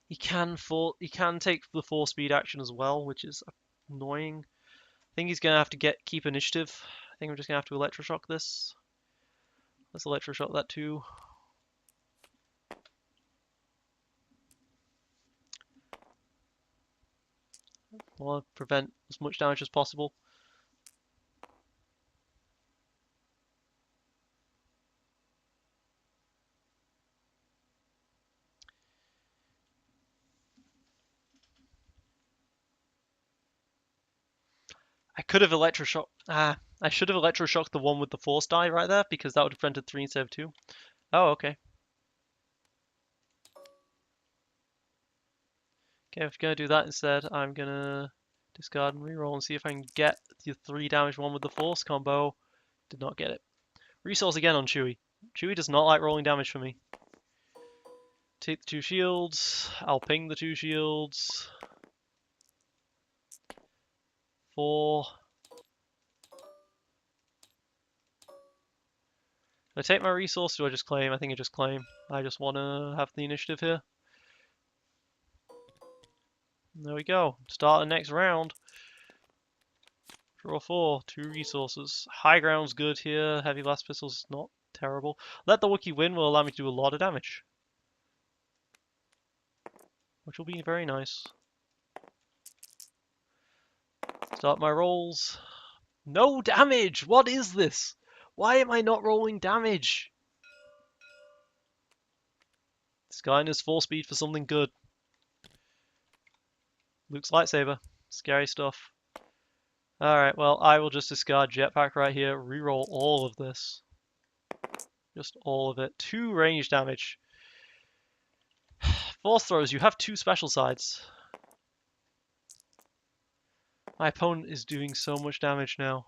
He can take the 4 speed action as well, which is annoying. I think he's gonna have to keep initiative. I think I'm just gonna have to electroshock this. Let's electroshock that too. I want to prevent as much damage as possible. I could have electroshock. I should have electroshocked the one with the force die right there because that would have prevented 3 instead of 2. Oh, okay. Okay, if you're gonna do that instead, I'm gonna discard and reroll and see if I can get the 3 damage one with the force combo. Did not get it. Resource again on Chewie. Chewie does not like rolling damage for me. Take the 2 shields. I'll ping the 2 shields. 4. Do I take my resource? Do I just claim? I think I just claim. I just want to have the initiative here. There we go. Start the next round. Draw 4. 2 resources. High ground's good here. Heavy blast pistol's not terrible. Let the Wookiee win will allow me to do a lot of damage, which will be very nice. Start my rolls. No damage! What is this? Why am I not rolling damage? Skyner's 4 speed for something good. Luke's lightsaber. Scary stuff. Alright, well, I will just discard jetpack right here, reroll all of this. Just all of it. 2 range damage. Force throws, you have 2 special sides. My opponent is doing so much damage now.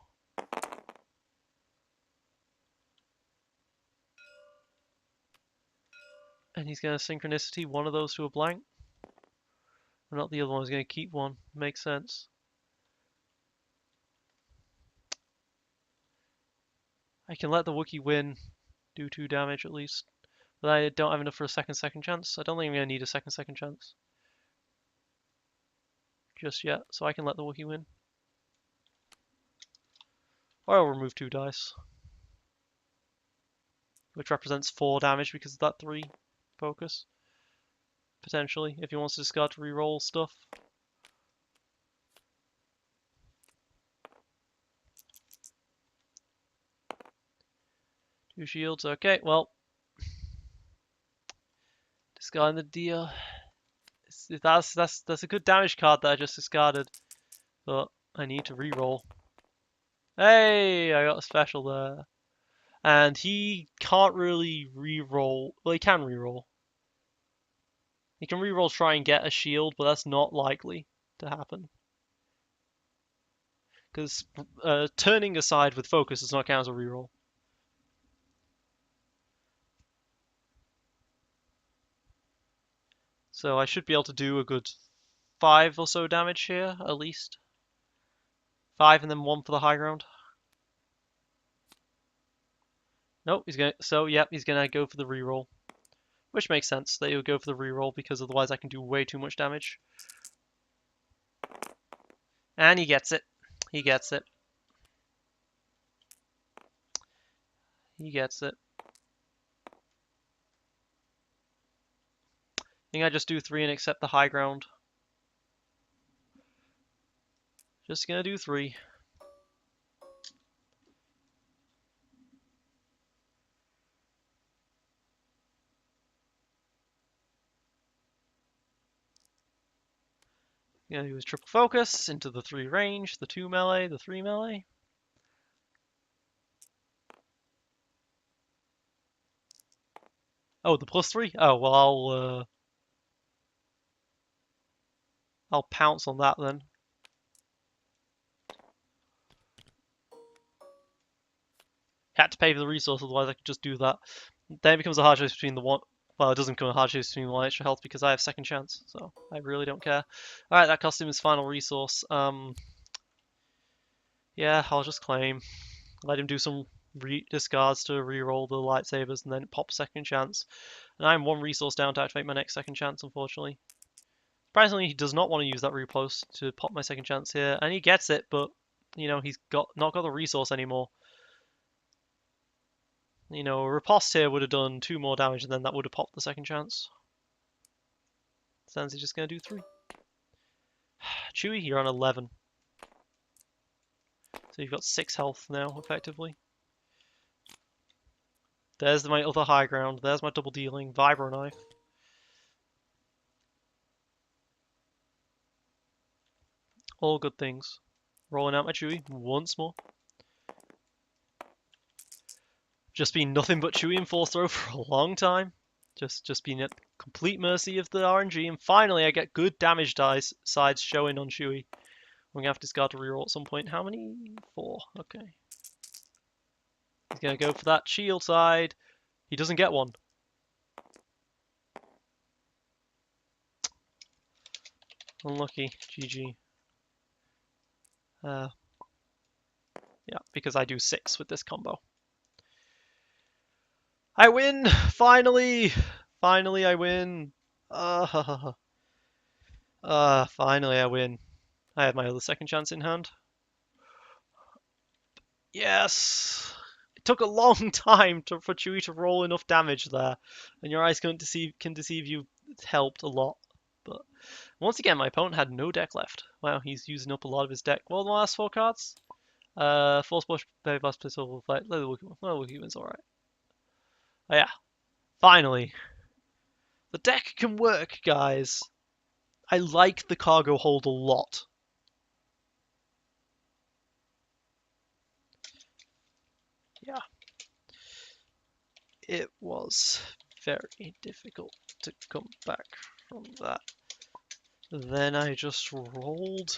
And he's going to synchronicity one of those to a blank. Or not the other one, he's going to keep one. Makes sense. I can let the Wookiee win, do 2 damage at least. But I don't have enough for a second chance. I don't think I'm going to need a second chance. Just yet, so I can let the Wookiee win. Or I'll remove 2 dice. Which represents 4 damage because of that 3 focus. Potentially, if he wants to discard to reroll stuff. Two shields, okay, well. Discarding the deal. That's a good damage card that I just discarded. But I need to reroll. Hey, I got a special there. And he can't really reroll. Well, he can reroll. He can reroll try and get a shield, but that's not likely to happen. Because turning aside with focus does not count as a reroll. So I should be able to do a good 5 or so damage here, at least. 5 and then 1 for the high ground. Nope, he's gonna go for the reroll. Which makes sense that he would go for the reroll because otherwise I can do way too much damage. And he gets it. He gets it. He gets it. I think I just do 3 and accept the high ground. Just gonna do 3. Gonna do his triple focus into the 3 range, the 2 melee, the 3 melee. Oh, the +3? Oh, well, I'll pounce on that then. Had to pay for the resource, otherwise I could just do that. Then it becomes a hard choice between the one. Well, it doesn't become a hard choice between 1 extra health because I have second chance, so I really don't care. Alright, that cost him his final resource. Yeah, I'll just claim. Let him do some discards to reroll the lightsabers and then pop second chance. And I'm 1 resource down to activate my next second chance, unfortunately. Surprisingly, he does not want to use that repost to pop my second chance here, and he gets it, but you know he's not got the resource anymore. You know, a riposte here would have done 2 more damage, and then that would have popped the second chance. Sounds he's just going to do 3. Chewie, you're on 11. So you've got 6 health now, effectively. There's my other high ground. There's my double dealing. Vibro knife. All good things. Rolling out my Chewie once more. Just been nothing but Chewie and Force Throw for a long time. Just been at complete mercy of the RNG, and finally I get good damage dice sides showing on Chewie. I'm gonna have to discard to reroll at some point. How many? 4. Okay. He's gonna go for that shield side. He doesn't get one. Unlucky. GG. Yeah, because I do 6 with this combo. I win! Finally! Finally I win! Finally I win. I had my other second chance in hand. Yes! It took a long time for Chewie to roll enough damage there, and your eyes can deceive you. It helped a lot, but once again, my opponent had no deck left. Wow, he's using up a lot of his deck. What are the last 4 cards? Force Push, Baby Blast, Pistol, Fight, Leather Wookiee, alright. Oh yeah, finally. The deck can work, guys. I like the cargo hold a lot. Yeah. It was very difficult to come back from that. Then I just rolled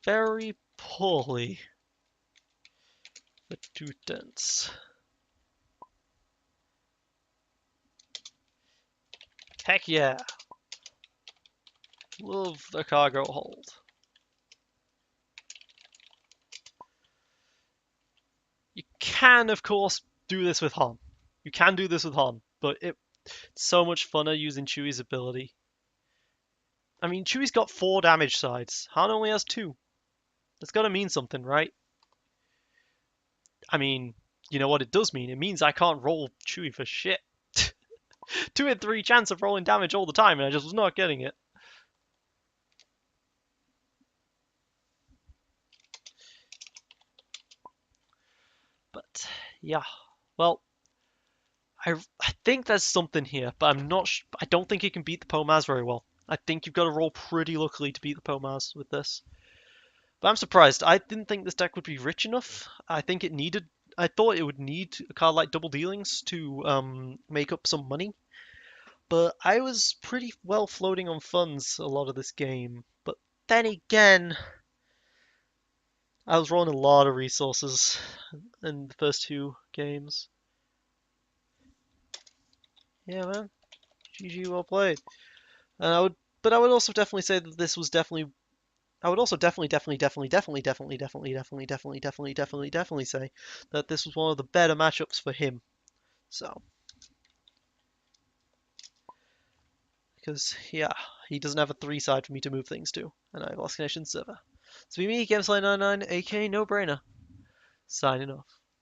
very poorly for 2 turns. Heck yeah! Love the cargo hold. You can, of course, do this with Han. You can do this with Han, but it's so much funner using Chewie's ability. I mean, Chewie's got 4 damage sides. Han only has 2. That's gotta mean something, right? I mean, you know what it does mean? It means I can't roll Chewie for shit. 2 in 3 chance of rolling damage all the time, and I just was not getting it. But, yeah. Well, I think there's something here, but I'm not. I don't think you can beat the Pomaz very well. I think you've got to roll pretty luckily to beat the Pomaz with this. But I'm surprised. I didn't think this deck would be rich enough. I think it needed. I thought it would need a card like Double Dealings to make up some money. But I was pretty well floating on funds a lot of this game. But then again, I was rolling a lot of resources in the first 2 games. Yeah, man. GG, well played. And I would also definitely say that this was definitely. I would also definitely say that this was one of the better matchups for him. So, because yeah, he doesn't have a 3 side for me to move things to, and I have Lost Connection server. So, me, GameSlide99, aka No Brainer, signing off.